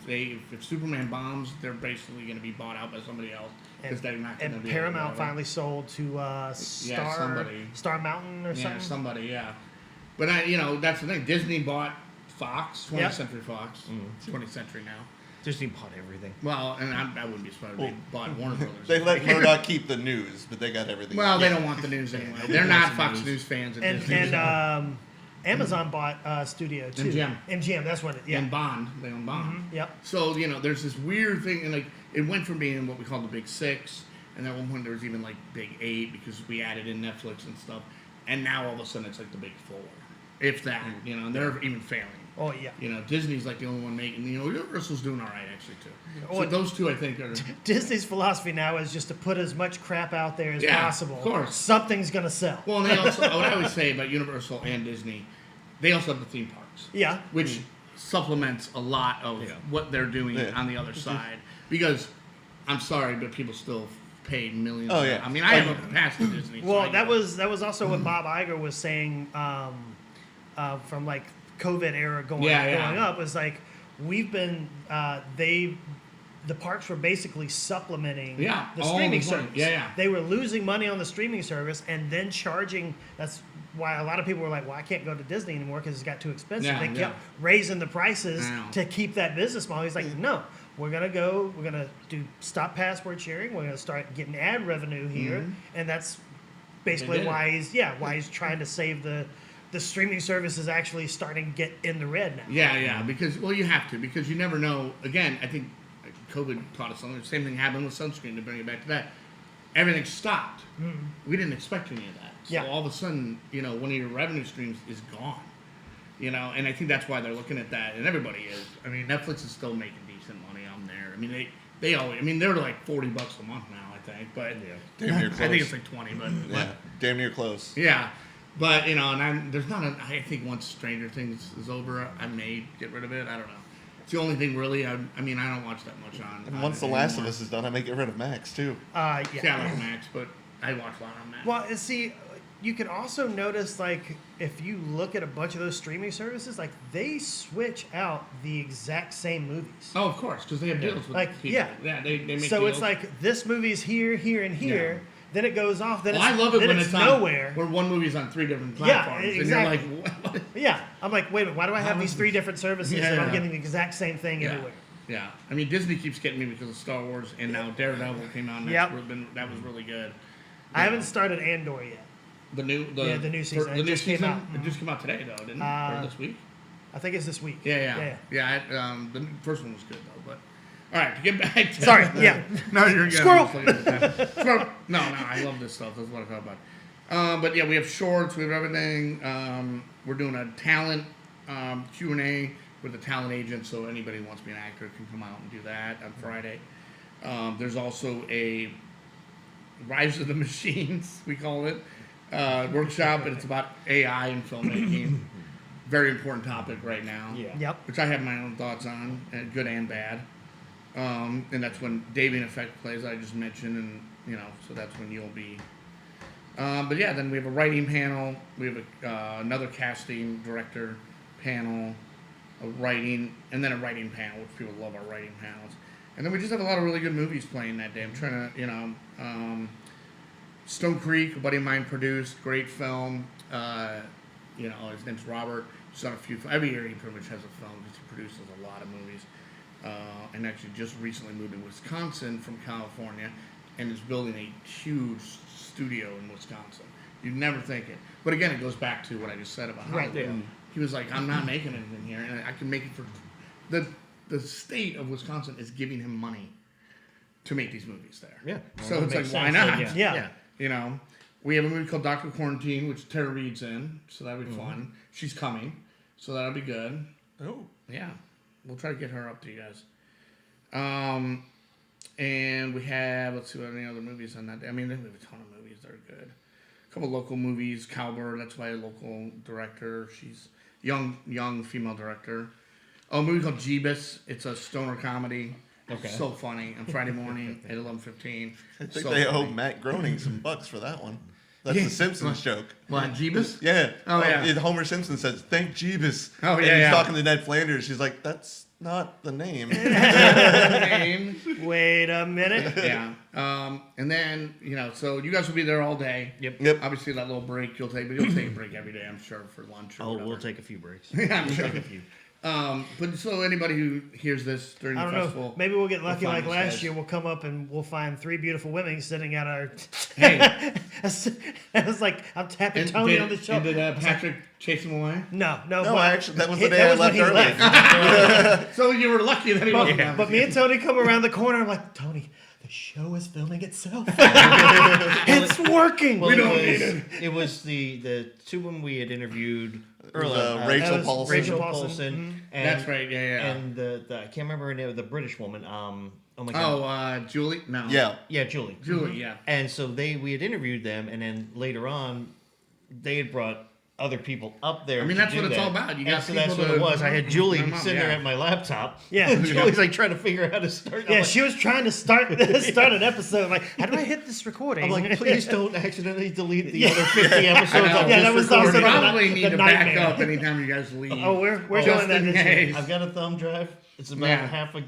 if Superman bombs, they're basically going to be bought out by somebody else because they're not going to And be. Paramount able to- finally sold to somebody. Star Mountain or Yeah, something. somebody, yeah. But that's the thing. Disney bought Fox, 20th Yep. Century Fox, 20th Century now. Disney bought everything. Well, and I wouldn't be surprised if they bought Warner Brothers. They let Murdoch keep the news, but they got everything. Well, they don't want the news anyway. They're not Fox News fans. At And Disney. Amazon bought Studio too. MGM. MGM, that's what it. Yeah. And Bond, they own Bond. Yep. So there's this weird thing, and like it went from being what we call the Big Six, and at one point there was even like Big Eight because we added in Netflix and stuff, and now all of a sudden it's like the Big Four, if that. And they're even failing. Oh yeah. Disney's like the only one making. Universal's doing all right actually too. Oh, So those two I think are. Disney's philosophy now is just to put as much crap out there as Yeah, possible. of course. Something's gonna sell. Well, and they also what I always say about Universal and Disney, they also have the theme parks. Yeah. Which supplements a lot of Yeah. what they're doing Yeah. on the other side. Because I'm sorry, but people still pay millions. Oh, yeah. I mean, I have a pass to Disney. so I Well, get that it. was also what Bob Iger was saying from like COVID era going Yeah. up. Was like we've been the parks were basically supplementing Yeah, the all streaming the time. service. Yeah. They were losing money on the streaming service and then charging. That's why a lot of people were like, "Well, I can't go to Disney anymore because it's got too expensive." Yeah, They kept yeah. raising the prices I know. to keep that business model. He's like, "No, we're gonna do stop password sharing. We're gonna start getting ad revenue here, and that's basically They did why he's trying to save the streaming service is actually starting to get in the red now." Yeah, because you have to because you never know. Again, I think COVID taught us something. The same thing happened with sunscreen. To bring it back to that, everything stopped. We didn't expect any of that. So Yeah. all of a sudden, one of your revenue streams is gone. And I think that's why they're looking at that, and everybody is. I mean, Netflix is still making decent money on there. I mean, they always. I mean, they're like $40 a month now, I think. But Damn near I think it's close. like 20. But Yeah, damn near close. yeah, but there's not. I think once Stranger Things is over, I may get rid of it. I don't know. It's the only thing really. I mean, I don't watch that much on. And on once it The Last of anymore. Us is done, I may get rid of Max too. Yeah. Yeah, I like Max, but I watch a lot on Max. Well, and see, you can also notice, like, if you look at a bunch of those streaming services, like, they switch out the exact same movies. Oh, of course, because they have deals with Like, people. yeah. They make So deals. it's like, this movie's here, here, and here. Yeah. Then it goes off. Then Well, it's, I love it then when it's on nowhere. where one movie's on 3 different Yeah, platforms, exactly. and you're like, what? Yeah. I'm like, wait a minute, why do I have How these is 3 this? different services Yeah, and I'm yeah. getting the exact same thing Yeah. everywhere? Yeah, I mean Disney keeps getting me because of Star Wars, and now Daredevil came out, and Yep. that was really good. I haven't started Andor yet. The new season. The It new just came season. out. It just came out today, though, didn't it? Or this week? I think it's this week. Yeah. The first one was good though, but all right. To get back to Sorry, yeah. No, you're good. Squirrel. I'm just looking at the time. Squirrel. No, I love this stuff. That's what I talk about. But yeah, we have shorts. We have everything. We're doing a talent Q&A with a talent agent, so anybody who wants to be an actor can come out and do that on Friday. There's also a Rise of the Machines, we call it, workshop, and it's about AI and filmmaking. Very important topic right now. Yeah. Yep. Which I have my own thoughts on, good and bad. And that's when Davey in Effect plays, I just mentioned, and so that's when you'll be. But yeah, then we have a writing panel. We have another casting director panel, a writing, and then a writing panel, which people love our writing panels. And then we just have a lot of really good movies playing that day. I'm trying to, Stone Creek, a buddy of mine produced, great film. His name's Robert. He's done a few. Every year he pretty much has a film because he produces a lot of movies. And actually just recently moved to Wisconsin from California. and is building a huge studio in Wisconsin. You'd never think it. But again, it goes back to what I just said about Hollywood. Right, yeah. He was like, I'm not making anything here, and I can make it for... The state of Wisconsin is giving him money to make these movies there. Yeah. So Well, it's that like, makes why sense. not? Yeah. You know, we have a movie called Dr. Quarantine, which Tara Reid's in, so that'll be fun. She's coming, so that'll be good. Oh. Yeah, we'll try to get her up to you guys. And we have, let's see what any other movies on that day. I mean, we have a ton of movies that are good. A couple local movies. Cowbird, that's by a local director. She's young female director. Oh, a movie called Jeebus. It's a stoner comedy. Okay. So funny on Friday morning at 11:15. I think So they owe funny. Matt Groening some bucks for that one. That's Yeah. the Simpsons joke. What, Jeebus? Yeah. Oh, yeah. Homer Simpson says, "Thank Jeebus." Oh, And yeah, he's yeah. talking to Ned Flanders. She's like, "That's not the name." Name. Wait a minute. Yeah. And then, so you guys will be there all day. Yep. Obviously, that little break you'll take, but you'll take a break every day, I'm sure, for lunch or Oh, whatever. we'll take a few breaks. Yeah, I'm We'll sure. take a few. But so anybody who hears this during I the don't festival, know. Maybe we'll get lucky we'll like find last these guys. year. We'll come up and we'll find 3 beautiful women sitting at our. Hey. I was like, I'm tapping And Tony did, on the shoulder. and did Patrick chase him away? No. No, but actually, that was the he- day that I was when left he early. left. So you were lucky that he wasn't down But with me you. and Tony come around the corner. I'm like, Tony, the show is filming itself. It's working. Well, We don't need it was the two women we had interviewed was, earlier. Rachel That was Paulson. Rachel Rachel Paulson. Paulson. And, That's right, yeah. And the I can't remember her name, the British woman. Oh my god. Julie? No. Yeah. Yeah, Julie. Julie, yeah. And so we had interviewed them, and then later on, they had brought other people up there. I mean, to that's do what it's that. all about. You And got so that's people what it to- was. I had Julie Come on, sitting there yeah. at my laptop. Yeah. Julie's like trying to figure out how to start. I'm Yeah, like, she was trying to start an episode. I'm like, how do I hit this recording? I'm like, please don't accidentally delete the Yeah. other 50 episodes. I know. I've Yeah, just that was recorded. also You the- probably the need to back nightmare. up anytime you guys leave. Oh, we're Just doing that in this year. case. I've got a thumb drive. It's about Yeah. half a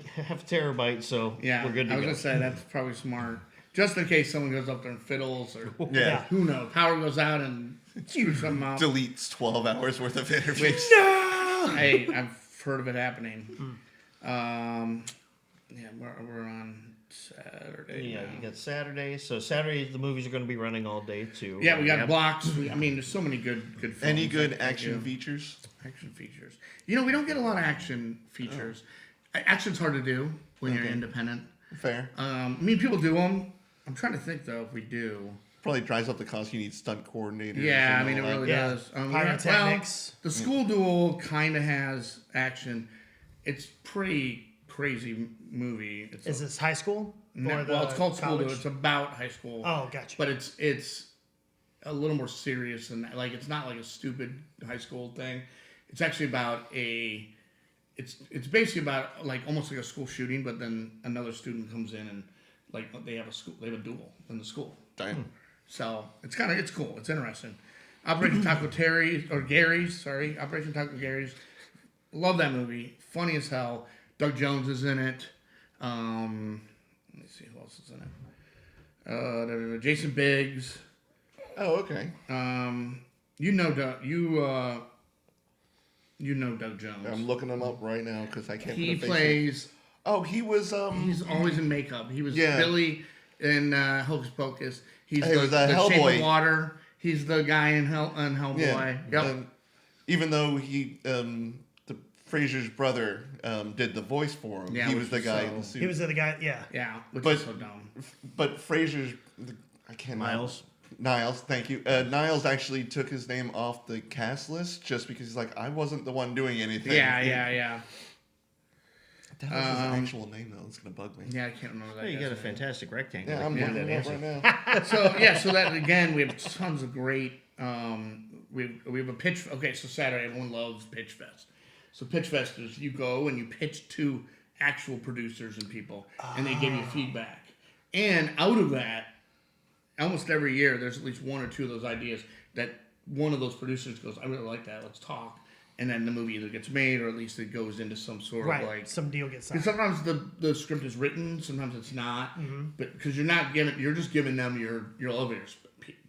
terabyte, so Yeah, we're good to I was go. gonna say that's probably smart, just in case someone goes up there and fiddles or Yeah. who knows, power goes out and screws something up. Deletes 12 hours worth of interviews. Hey, I've heard of it happening. Yeah, we're on Saturday. Yeah, now. you got Saturday. So Saturday, the movies are going to be running all day too. Yeah, we got blocks. I mean, there's so many good films. Any good that action do. features? Action features. We don't get a lot of action features. Action's hard to do when you're Okay. independent. Fair. I mean, people do them. I'm trying to think though if we do. Probably drives up the cost. You need stunt coordinators. Yeah, I and mean, it all that. really Yeah. does. Pyrotechnics. The school duel kind of has action. It's pretty crazy movie. It's Is this high school? Or well, it's called school duel. college? It's about high school. Oh, gotcha. But it's a little more serious than that. Like, it's not like a stupid high school thing. It's actually about it's basically about like almost like a school shooting, but then another student comes in and like they have a duel in the school. Damn. So it's cool. It's interesting. Operation Taco Gary's. Operation Taco Gary's. Love that movie. Funny as hell. Doug Jones is in it. Let me see who else is in it. Jason Biggs. Oh, okay. You know Doug Jones. I'm looking him up right now because I can't. He put a face plays. Oh, he was. He's always in makeup. He was Yeah. Billy in Hocus Pocus. He's He was, the Shape Hellboy. of Water. He's the guy in Hellboy. Yeah. Yep. Even though he, the Fraser's brother, did the voice for him, Yeah, he which was the was guy so- in the suit. He was the guy. Yeah. Yeah, which But- is so dumb. But Fraser's, I can't. Niles, thank you. Niles actually took his name off the cast list just because he's like, I wasn't the one doing anything. Yeah. That was his actual name, though. It's gonna bug me. Yeah, I can't remember that. Hey, you guy's got a name. fantastic rectangle. Yeah, I'm Like, looking that it up answer. right now. So that again, we have tons of great. We have a pitch. Okay, so Saturday, everyone loves Pitch Fest. So Pitch Fest is you go and you pitch to actual producers and people, and they give you feedback. And out of that, almost every year, there's at least one or two of those ideas that one of those producers goes, "I really like that. Let's talk." And then the movie either gets made or at least it goes into some sort Right. of like. Some deal gets And signed. sometimes the script is written, sometimes it's not, but because you're just giving them your elevator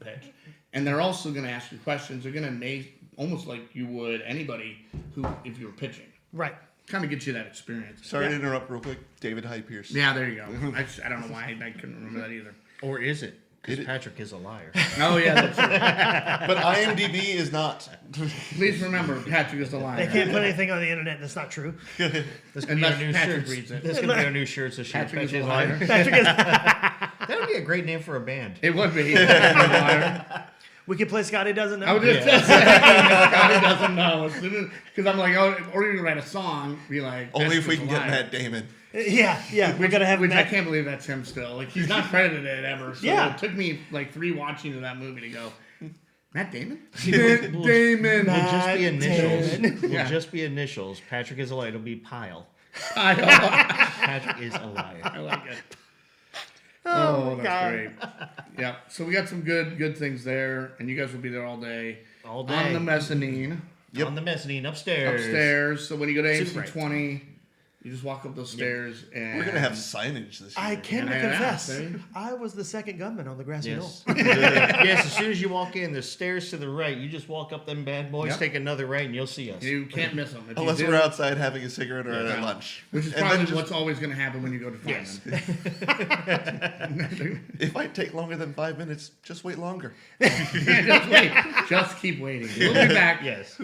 pitch, and they're also going to ask you questions. They're going to almost like you would anybody who if you were pitching. Right. Kind of gets you that experience. Sorry to interrupt real quick. David Hyde Pierce. Yeah, there you go. I don't know why I couldn't remember that either. Or is it? Because Patrick is a liar. Oh yeah, that's right. But IMDb is not. Please remember, Patrick is the liar. They can't put anything on the internet that's not true. This could be Unless our new Patrick shirts. reads it. This could be our new shirts this year. Patrick is a liar. liar. Patrick is. That would be a great name for a band. It would be. Patrick is a liar. We could play Scotty Doesn't Know. I was just saying, Scotty doesn't know. Because I'm like, oh, or you write a song, be like, Only if we Patrick can is a get liar. Matt Damon. Yeah. We're gonna have Which I Matt. can't believe that's him still. Like he's not credited ever. So Yeah. it took me like 3 watchings of that movie to go, Matt Damon? Matt Damon. We'll just be initials. Damon. We'll Yeah. just be initials. Patrick is a liar. It'll be Pile. I Patrick is a liar. like it. Oh, that's God. great. Yeah. So we got some good things there, and you guys will be there all day. All day. On the mezzanine. Yep. On the mezzanine upstairs. Upstairs. So when you go to Super AMC 20, you just walk up those stairs and We're gonna have signage this year. I can Yeah, confess, see? I was the second gunman on the grassy Yes. knoll. Yes, as soon as you walk in, there's stairs to the right. You just walk up them bad boys, Yep. take another right, and you'll see us. You can't miss them. If you Unless do, we're outside having a cigarette or Yeah. at lunch. which is And then probably just- what's always going to happen when you go to find Yes. them. It might take longer than 5 minutes. Just wait longer. Yeah, just wait. Just keep waiting. We'll be back. Yes.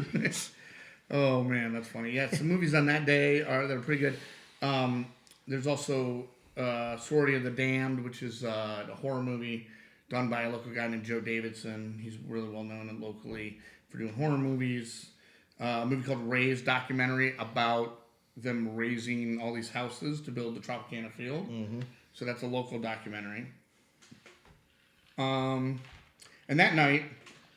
Oh man, that's funny. Yeah, some movies on that day they're pretty good. There's also Sorority of the Damned, which is a horror movie done by a local guy named Joe Davidson. He's really well known locally for doing horror movies. A movie called Raised, documentary about them raising all these houses to build the Tropicana Field. Mm-hmm. So that's a local documentary. And that night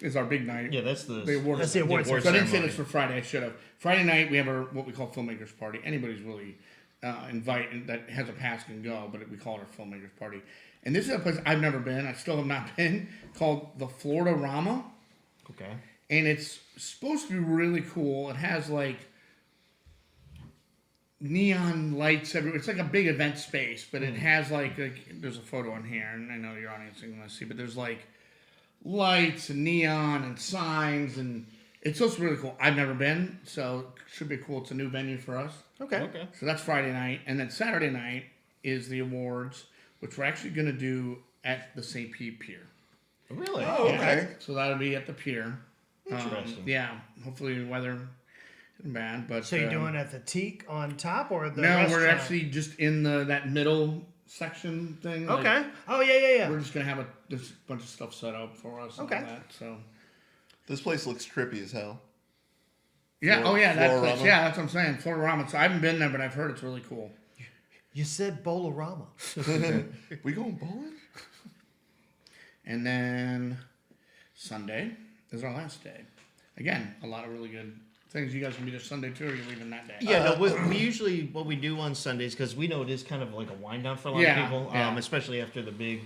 is our big night. Yeah, that's the awards. That's the awards So I didn't say ceremony. this for Friday. I should have. Friday night we have our what we call filmmakers party. Anybody's really invite that has a pass can go, but we call it our filmmakers party. And this is a place I've never been. I still have not been. Called the Florida Rama, Okay. and it's supposed to be really cool. It has like neon lights everywhere. It's like a big event space, but it has like there's a photo on here, and I know your audience isn't going to see, but there's like lights and neon and signs, and it's just really cool. I've never been, so it should be cool. It's a new venue for us. Okay. So that's Friday night, and then Saturday night is the awards, which we're actually going to do at the St. Pete Pier. Really? Oh, okay. So that'll be at the pier. Interesting. Yeah, hopefully the weather isn't bad, but So you're doing at the teak on top or the no, restaurant? we're actually just in that middle section thing. like, Okay. Oh yeah. we're just gonna have there's a bunch of stuff set up for us. Okay. And all that, so. This place looks trippy as hell. Yeah. Oh yeah. That place. Flororama? Yeah, that's what I'm saying. Flororama. So I haven't been there, but I've heard it's really cool. You said Bolarama. We going bowling? And then Sunday is our last day. Again, a lot of really good things. You guys can be there Sunday too, or you're leaving that day? Yeah, no, we usually what we do on Sundays because we know it is kind of like a wind down for a lot Yeah, of people, yeah. Especially after the big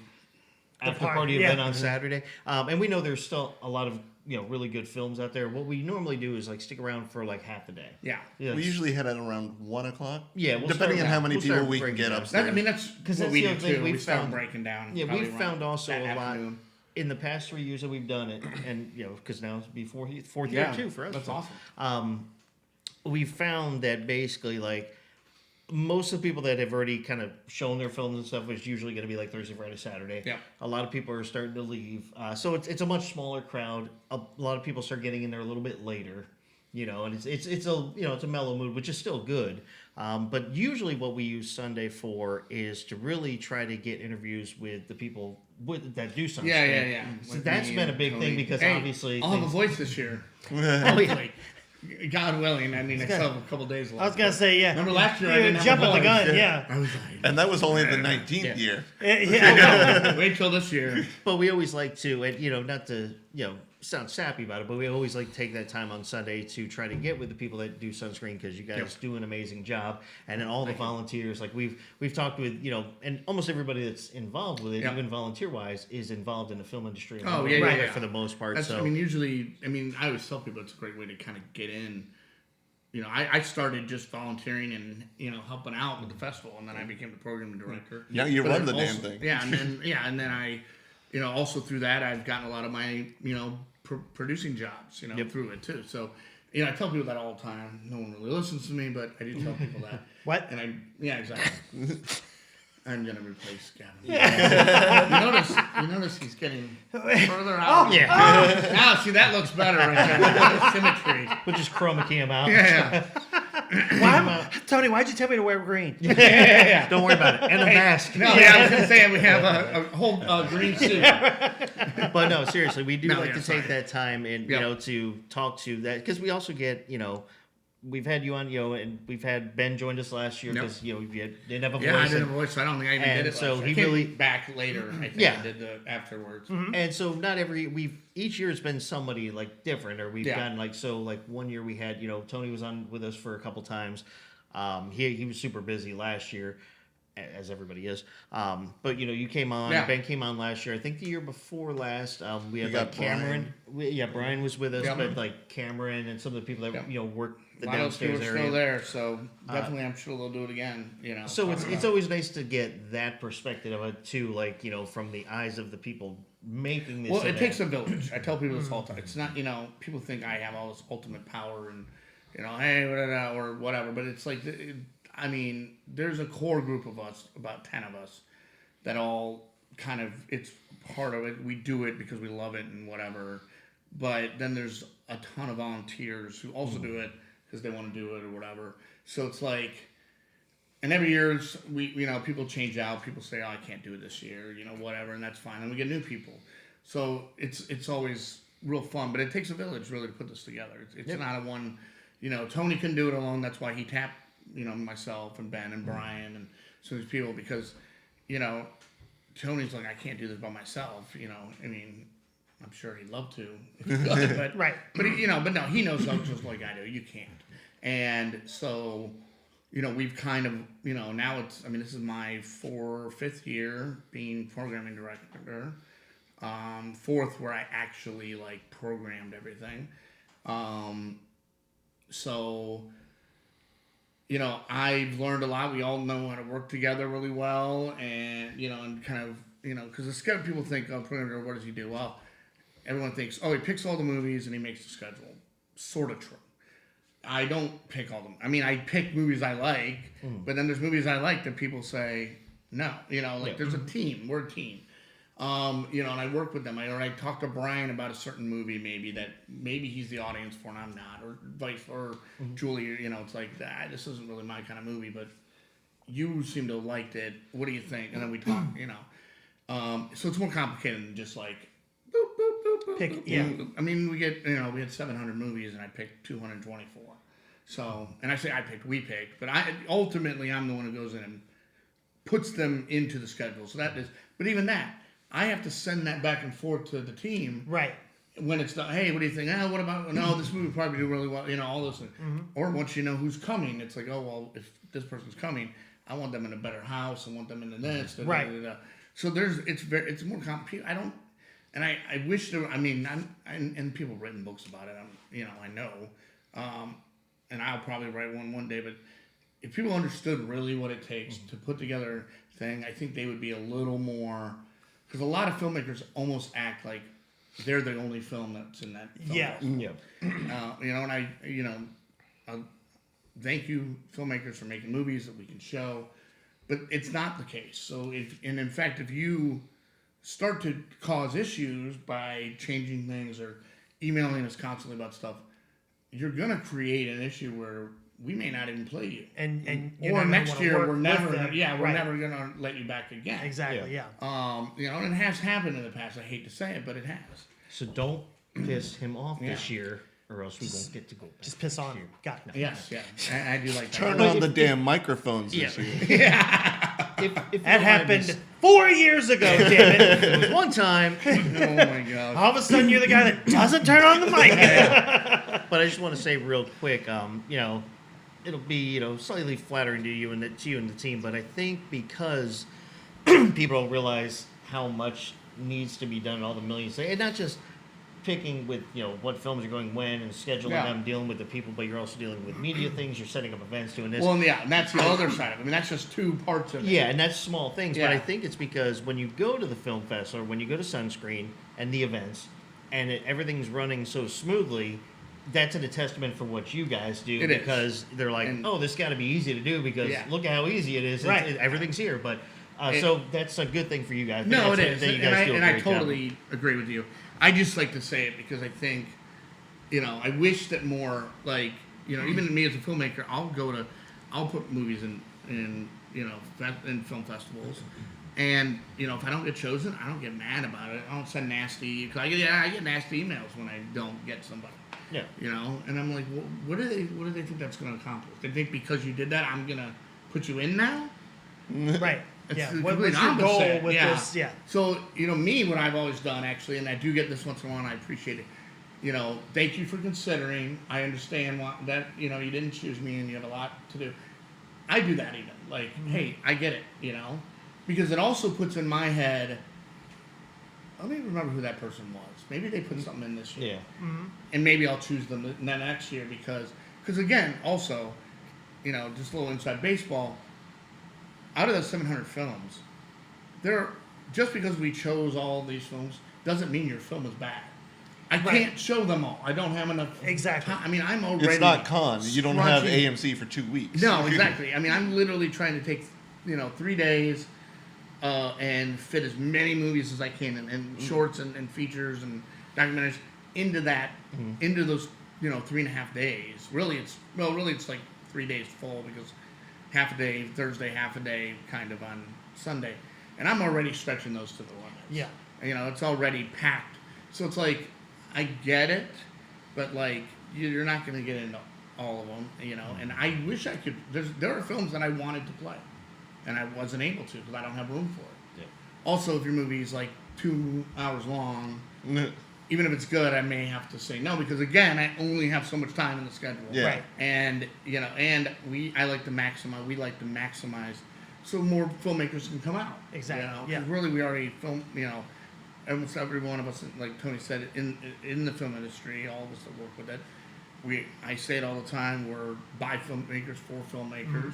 after party, party yeah. event on Saturday. And we know there's still a lot of really good films out there. What we normally do is like stick around for like half the day. Yeah. Yeah, We usually head at around 1 o'clock. Yeah, we'll depending start- on how many we'll people start we can breaking get down. upstairs. I mean, that's 'Cause what that's we the do other thing too. we've We start found- breaking down. Yeah, probably we've around found also that a lot afternoon. in the past 3 years that we've done it, and because now it's before fourth Yeah, year too for us. that's awesome. We found that basically like most of the people that have already kind of shown their films and stuff is usually going to be like Thursday, Friday, Saturday. Yep. A lot of people are starting to leave, so it's a much smaller crowd. A lot of people start getting in there a little bit later, and it's a it's a mellow mood, which is still good. But usually what we use Sunday for is to really try to get interviews with the people that do Sunscreen. Yeah. So Like that's me been a and big Tony. thing because Hey, obviously I'll have a voice this year. Hopefully. God willing. I mean, I still have a couple days left. I was gonna say yeah. Remember last year I You were didn't have a jumping the voice. gun, yeah. I was like, And that was only the 19th Yeah. year. Yeah. wait till this year. But we always like to, and not to, sound sappy about it, but we always like to take that time on Sunday to try to get with the people that do Sunscreen because you guys do an amazing job, and then all the volunteers. Like we've talked with, and almost everybody that's involved with it, even volunteer wise, is involved in the film industry. And Oh, yeah. for the most part. That's, so I mean, I always tell people it's a great way to kind of get in. I started just volunteering and helping out with the festival, and then I became the program director. Now you But run then the damn also- thing. Yeah, and then I, also through that I've gotten a lot of my producing jobs through it too. So I tell people that all the time. No one really listens to me, but I do tell people that. What? And exactly. I'm gonna replace Gavin. You notice he's getting further out. Oh, Yeah. Now, see, that looks better right there. That symmetry. We'll just chroma key him out. Yeah. Tony, why'd you tell me to wear green? Yeah. Don't worry about it. And a mask. No, yeah, I was gonna say we have a whole green suit. But no, seriously, we do No, like yeah, to sorry. take that time and Yep. to talk to that, because we also get we've had you on and we've had Ben joined us last year Yep. because you didn't have a voice. Yeah, I didn't and- have a voice, so I don't think I even and did it. so last year. he I came really- back later. I think Yeah. I did the afterwards. And so not each year it's been somebody like different, or we've Yeah. gotten like 1 year we had Tony was on with us for a couple times. He was super busy last year, as everybody is. But you came on. Yeah. Ben came on last year. I think the year before last, we had got Cameron. Brian was with us, Yeah. but like Cameron and some of the people that Yeah. work the A lot of those people downstairs are area. still there, so definitely I'm sure they'll do it again. So talk about it's always nice to get that perspective of it too, from the eyes of the people making this. Well, it event. takes a village. I tell people this all the time. It's not, people think I have all this ultimate power and, hey, or whatever. But it's like, there's a core group of us, about 10 of us, that all kind of, it's part of it. We do it because we love it and whatever. But then there's a ton of volunteers who also do it because they want to do it or whatever. So it's like, and every year people change out. People say, "Oh, I can't do it this year," whatever, and that's fine. And we get new people. So it's always real fun, but it takes a village really to put this together. It's not a one. Tony couldn't do it alone. That's why he tapped myself and Ben and Brian and some of these people because Tony's like, I can't do this by myself. I'm sure he'd love to, if he could, but Right. But but no, he knows just like I do. You can't, and so. We've kind of, now this is my 5th year being programming director. 4th where I actually programmed everything. So, I've learned a lot. We all know how to work together really well and, and kind of, because the schedule, people think, oh, programmer, what does he do? Well, everyone thinks, oh, he picks all the movies and he makes the schedule. Sort of true. I don't pick all them. I pick movies I like, but then there's movies I like that people say no. There's a team. We're a team. And I work with them. I talk to Brian about a certain movie maybe he's the audience for and I'm not, or vice or Julie. It's like that. This isn't really my kind of movie, but you seem to have liked it. What do you think? And then we talk. So it's more complicated than just like. Boop, boop, boop, boop, Pick, boop, yeah. boop. We get, we had 700 movies and I picked 224. So, and I say we picked, but ultimately I'm the one who goes in and puts them into the schedule. So that is, but even that, I have to send that back and forth to the team. Right. When it's done, hey, what do you think? What about, no, this movie probably do really well, all those things. Or once you know who's coming, it's like, oh, well, if this person's coming, I want them in a better house. I want them in the this. Right. So it's more complicated. And I wish there. And people have written books about it. I know, and I'll probably write one day. But if people understood really what it takes to put together a thing, I think they would be a little more. Because a lot of filmmakers almost act like they're the only film that's in that film. Yeah. Yeah. And thank you, filmmakers, for making movies that we can show. But it's not the case. So in fact, if you start to cause issues by changing things or emailing us constantly about stuff, you're gonna create an issue where we may not even play you. And or next year we're never Right. never gonna let you back again. Exactly. Yeah. And it has happened in the past. I hate to say it, but it has. So don't piss him off Yeah. this year, or else we won't get to go back. Just piss on him. Got it. Yes, yeah. I do like that. Turn on the damn microphones this year. If you That don't mind me happened 4 years ago, damn it. It was one time, Oh my god. All of a sudden, you're the guy that doesn't turn on the mic. but I just want to say real quick, it'll be slightly flattering to you and the team, but I think because people don't realize how much needs to be done, all the millions, and not just picking with what films are going when and scheduling them, dealing with the people, but you're also dealing with media things. You're setting up events, doing this. Well, yeah, and that's the other side of it. That's just 2 parts of it. Yeah, and that's small things, but Yeah. I think it's because when you go to the film festival, or when you go to Sunscreen and the events, and everything's running so smoothly, that's a testament for what you guys do. It is. Because they're like, And- oh, this got to be easy to do because Yeah. look at how easy it is. Right. Everything's here. But So that's a good thing for you guys. No, it That's- is, that you guys do a and I great job. totally agree with you. I just like to say it because I think, I wish that more, like, even me as a filmmaker, I'll put movies in film festivals, and if I don't get chosen, I don't get mad about it. I don't send nasty, because I get nasty emails when I don't get somebody. Yeah. And I'm like, well, what do they think that's going to accomplish? They think because you did that, I'm going to put you in now? Right. It's Yeah. the What's complete your goal opposite. with Yeah. this? Yeah. So, me, what I've always done, actually, and I do get this once in a while, and I appreciate it. Thank you for considering. I understand that, you didn't choose me and you have a lot to do. I do that even. Like, hey, I get it, Because it also puts in my head, let me remember who that person was. Maybe they put something in this year. Yeah. And maybe I'll choose them the next year because again, also, just a little inside baseball, out of those 700 films, just because we chose all these films doesn't mean your film is bad. I can't show them all. I don't have enough Exactly. time. I mean, I'm already... It's not Cannes. You don't have scrunching- AMC for 2 weeks. No, exactly. I mean, I'm literally trying to take, 3 days and fit as many movies as I can and shorts and features and documentaries into those, 3.5 days. Really, it's like 3 days full because half a day Thursday, half a day kind of on Sunday. And I'm already stretching those to the limits. Yeah. It's already packed. So it's like, I get it, but like, you're not going to get into all of them, and I wish I could. There are films that I wanted to play, and I wasn't able to because I don't have room for it. Yeah. Also, if your movie is like 2 hours long, even if it's good, I may have to say no because again, I only have so much time in the schedule. Yeah. Right. And I like to maximize. We like to maximize, so more filmmakers can come out. Exactly, 'Cause yeah. really, we already film. Almost every one of us, like Tony said, in the film industry, all of us that work with it, I say it all the time. We're by filmmakers for filmmakers.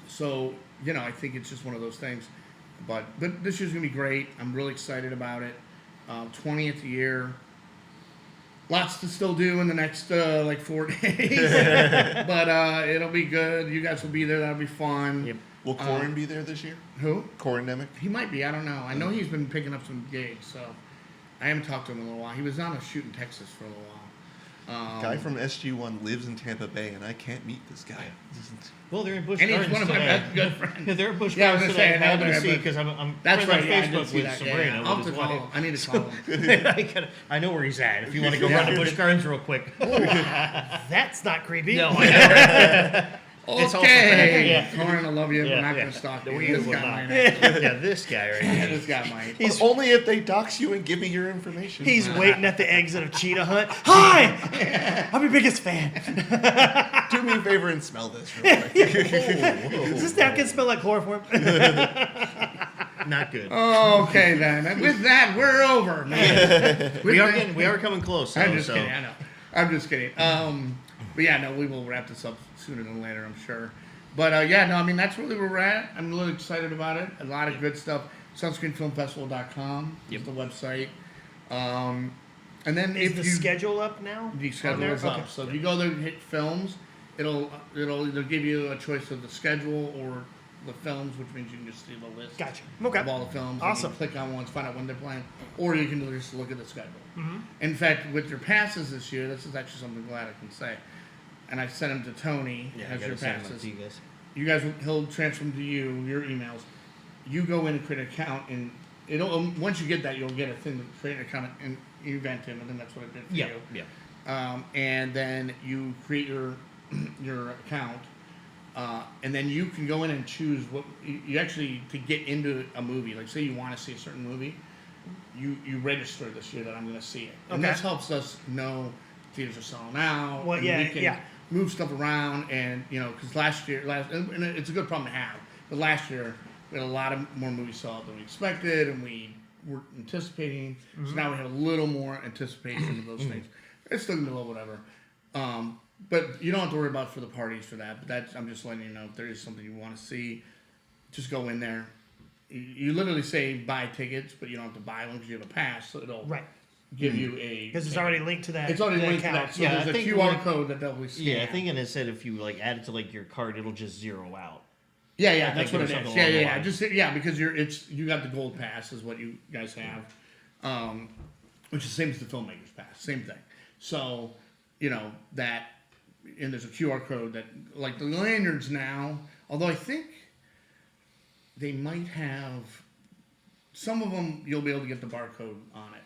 So I think it's just one of those things. But this year's gonna be great. I'm really excited about it. 20th year. Lots to still do in the next 4 days, but it'll be good. You guys will be there. That'll be fun. Yep. Will Corin be there this year? Who? Corindemic? He might be. I don't know. I know he's been picking up some gigs, so I haven't talked to him in a little while. He was on a shoot in Texas for a little while. Guy from SG1 lives in Tampa Bay, and I can't meet this guy. Well, they're in Busch And he's Gardens one of my today. best good friends. Yeah, they're in Busch Yeah, I was Gardens gonna today. say, I happened I to know see that, because I'm That's friends right. on Yeah, I did Facebook see with that. Sabrina. Yeah, I'll with have his to call wife. him. I need to call him. I know where he's at. If you want to go run to Busch Gardens real quick. That's not creepy. No, I know. It's also Okay, yeah. Corin, I love you. Yeah, We're not yeah. going to stalk We you. will This guy not. might. Yeah, this guy right here. This guy might. He's Only if they dox you and give me your information. He's waiting at the exit of Cheetah Hunt. Hi, I'm your biggest fan. Do me a favor and smell this real quick. Does this napkin smell like chloroform? Not good. Okay, then. And with that, we're over, man. we are coming close. I'm though, just so. kidding. I know. I'm just kidding. But yeah, no, we will wrap this up sooner than later, I'm sure. But yeah, no, I mean, that's really where we're at. I'm really excited about it. A lot of good stuff. Sunscreenfilmfestival.com is the website. And then Is if the you schedule up now? the on schedule there? is up. Okay. So if you go there and hit films, it'll either give you a choice of the schedule or the films, which means you can just see the list Gotcha. Okay. of all the films. Awesome. And you can click on ones, find out when they're playing, or you can just look at the schedule. In fact, with your passes this year, this is actually something glad I can say. And I sent them to Tony Yeah, I as gotta your send them passes. to you guys. You guys, he'll transfer them to you, your emails. You go in and create an account, and it'll once you get that, you'll get a thing to create an account and event him, and then that's what it did for Yeah, you. yeah. And then you create your account, and then you can go in and choose what you actually to get into a movie. Like say you want to see a certain movie, you register this year that I'm going to see it, and Okay. this helps us know theaters are selling out. Well, and yeah, we can yeah. move stuff around, and because last year, and it's a good problem to have. But last year we had a lot of more movies sold out than we expected, and we were anticipating. So now we have a little more anticipation of those things. It's still gonna be a little whatever, but you don't have to worry about for the parties for that. But that's I'm just letting you know if there is something you want to see, just go in there. You literally say buy tickets, but you don't have to buy one because you have a pass, so it'll Right. give you a Because it's ticket. already linked to that. It's already that linked to account. that. So Yeah, I there's a think QR like- code that they'll be scan. Yeah, I think and it said if you like add it to like your card, it'll just zero out. Yeah, that's what it is. something Yeah, along the yeah, line. just because you got the gold pass is what you guys have, which is the same as the filmmakers pass, same thing. So, that, and there's a QR code that, like the lanyards now, although I think they might have, some of them you'll be able to get the barcode on it.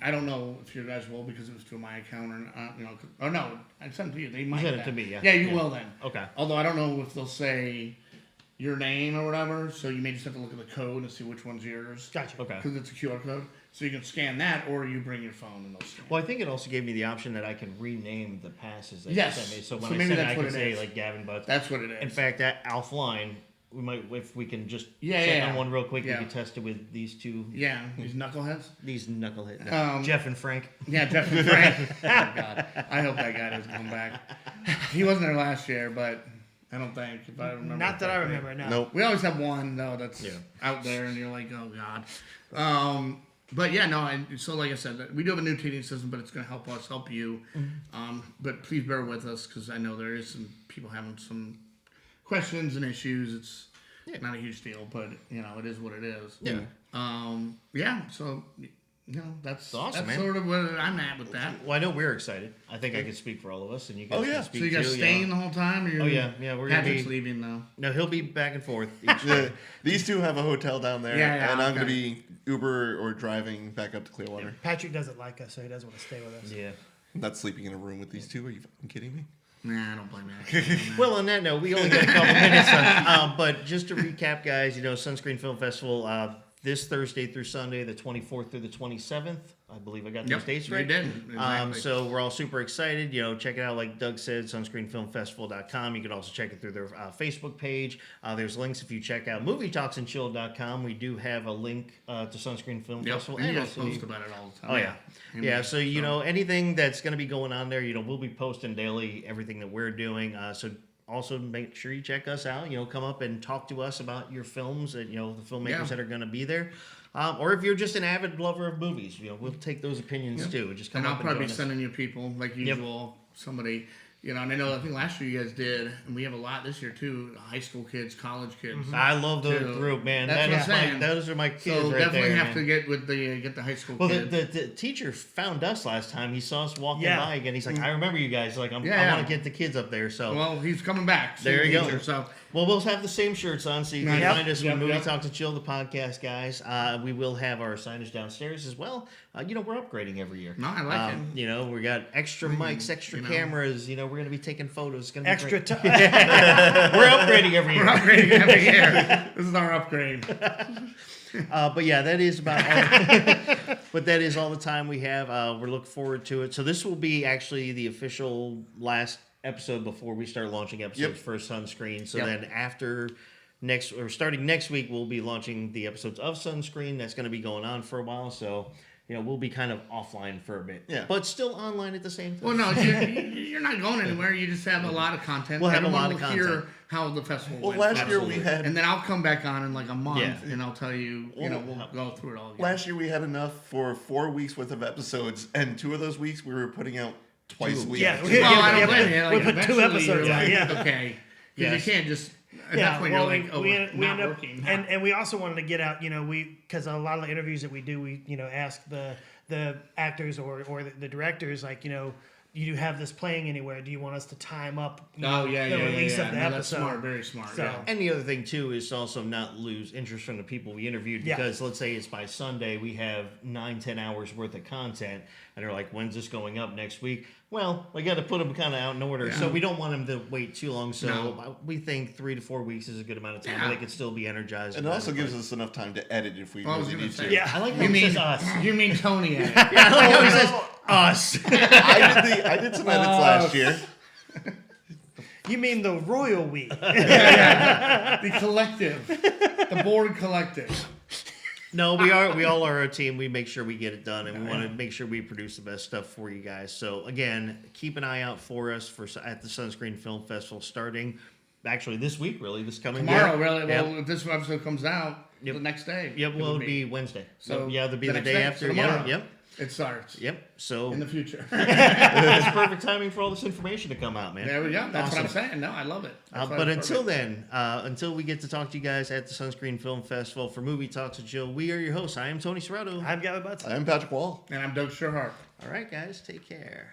I don't know if you guys will because it was through my account or or no, I sent it to you. They might. sent it to me, yeah. Yeah, you Yeah. will then. Okay. Although I don't know if they'll say your name or whatever, so you may just have to look at the code and see which one's yours. Gotcha. Okay. Because it's a QR code, so you can scan that, or you bring your phone and they'll scan. Well, I think it also gave me the option that I can rename the passes that Yes. you sent me. So So when I maybe send it, that's I what can it say is. like Gavin Butts. That's what it is. In fact, that offline, we might, if we can just Yeah, check yeah, on one real quick, yeah. we can test it with these two, Yeah, these knuckleheads. these knuckleheads, Jeff and Frank. Yeah, Jeff and Frank. Oh God, I hope that guy doesn't come back. He wasn't there last year, but I don't think, if I remember. Not that I correctly. remember. No. Nope. We always have one though that's Yeah. out there, and you're like, oh God. But yeah, no. So like I said, we do have a new ticketing system, but it's going to help us, help you. But please bear with us because I know there is some people having some questions and issues. It's not a huge deal, but it is what it is. Yeah. Yeah. So that's awesome, that's man. sort of where I'm at with that. Well, I know we're excited. I think I can speak for all of us, and you guys Oh, yeah. can speak So you guys too. staying the whole time? Or Oh yeah, we're gonna Patrick's be. leaving though. No, he'll be back and forth. These two have a hotel down there, Yeah, and I'm okay. going to be Uber or driving back up to Clearwater. Patrick doesn't like us, so he doesn't want to stay with us. Yeah. I'm not sleeping in a room with these two. Are you fucking kidding me? Nah, I don't blame you. Well, on that note, we only got a couple minutes left. But just to recap, guys, Sunscreen Film Festival this Thursday through Sunday, the 24th through the 27th. I believe I got those dates right. You did. Exactly. So we're all super excited. Check it out, like Doug said, sunscreenfilmfestival.com. You can also check it through their Facebook page. There's links if you check out movietalksandchill.com. We do have a link to Sunscreen Film Festival. And you guys also post about it all the time. Oh yeah, yeah. So anything that's going to be going on there, we'll be posting daily everything that we're doing. So also make sure you check us out. Come up and talk to us about your films and the filmmakers that are going to be be there. Or if you're just an avid lover of movies, we'll take those opinions too. Just come And up I'll probably and be join us. sending you people like usual. Somebody, and I know I think last year you guys did, and we have a lot this year too. High school kids, college kids. I love the Too. group, man. That's what I'm saying. Those are my kids So right definitely there. have man. to get with get the high school Well, kids. the teacher found us last time. He saw us walking Yeah. by again. He's like, I remember you guys. Like, I Yeah. want to get the kids up there. So, well, he's coming back. There you go. Teacher, So well, we'll have the same shirts on, so you can Yep. find us Yep, with Movie yep. Talk to Chill, the podcast, guys. We will have our signage downstairs as well. We're upgrading every year. No, I like it. We got extra mics, extra cameras. We're going to be taking photos. It's going to be Extra great. time. We're upgrading every We're year. upgrading every year. This is our upgrade. But yeah, that is about all. But that is all the time we have. We're looking forward to it. So this will be actually the official last episode before we start launching episodes for Sunscreen. So Yep. then after starting next week, we'll be launching the episodes of Sunscreen. That's going to be going on for a while. So we'll be kind of offline for a bit. Yeah. But still online at the same time. Well, no, you're not going anywhere. You just have a lot of content. We'll have a Everyone lot of will hear content. how the festival Well, went. last year Absolutely. we had And then I'll come back on in like a month, Yeah. and I'll tell you. We'll go through it all again. last year we had enough for 4 weeks worth of episodes, and 2 of those weeks we were putting out twice a week. Yeah, Well, I don't yeah, blame you. we Like, put 2 eventually episodes you're out, like, yeah. Okay. Because Yes. you can't just. At that point, you're like, oh, we're we not end up, working. and we also wanted to get out, because a lot of the interviews that we do, we ask the actors or the directors, like, you have this playing anywhere? Do you want us to time up the release of the No, episode? that's smart, very smart. So- Yeah. And the other thing too is to also not lose interest from the people we interviewed, Yeah. because let's say it's by Sunday, we have 9-10 hours worth of content, and they're like, "When's this going up next week?" Well, we got to put them kind of out in order, so we don't want them to wait too long. So No. we think 3 to 4 weeks is a good amount of time Yeah. where they could still be energized. And it also gives us enough time to edit if we Well, I was really gonna need say- to. Yeah. I like how You he mean says us. You mean Tony? I like how he says us. I did some edits last year. You mean the royal we? The collective, the board collective. No, we all are a team. We make sure we get it done, and we want to make sure we produce the best stuff for you guys. So again, keep an eye out for us at the Sunscreen Film Festival starting actually this week, really, this coming Tomorrow, week. really. Yep. Well, if this episode comes out, the next day. Yep, well, it'll be Wednesday. So yeah, it'll be the next day after. tomorrow. Yep. It starts. Yep. So in the future. it's perfect timing for all this information to come out, man. There we go. That's awesome. what I'm saying. No, I love it. But until then, until we get to talk to you guys at the Sunscreen Film Festival for Movie Talks with Jill, we are your hosts. I am Tony Serrato. I'm Gavin Butts. I'm Patrick Wall. And I'm Doug Tschirhart. All right, guys, take care.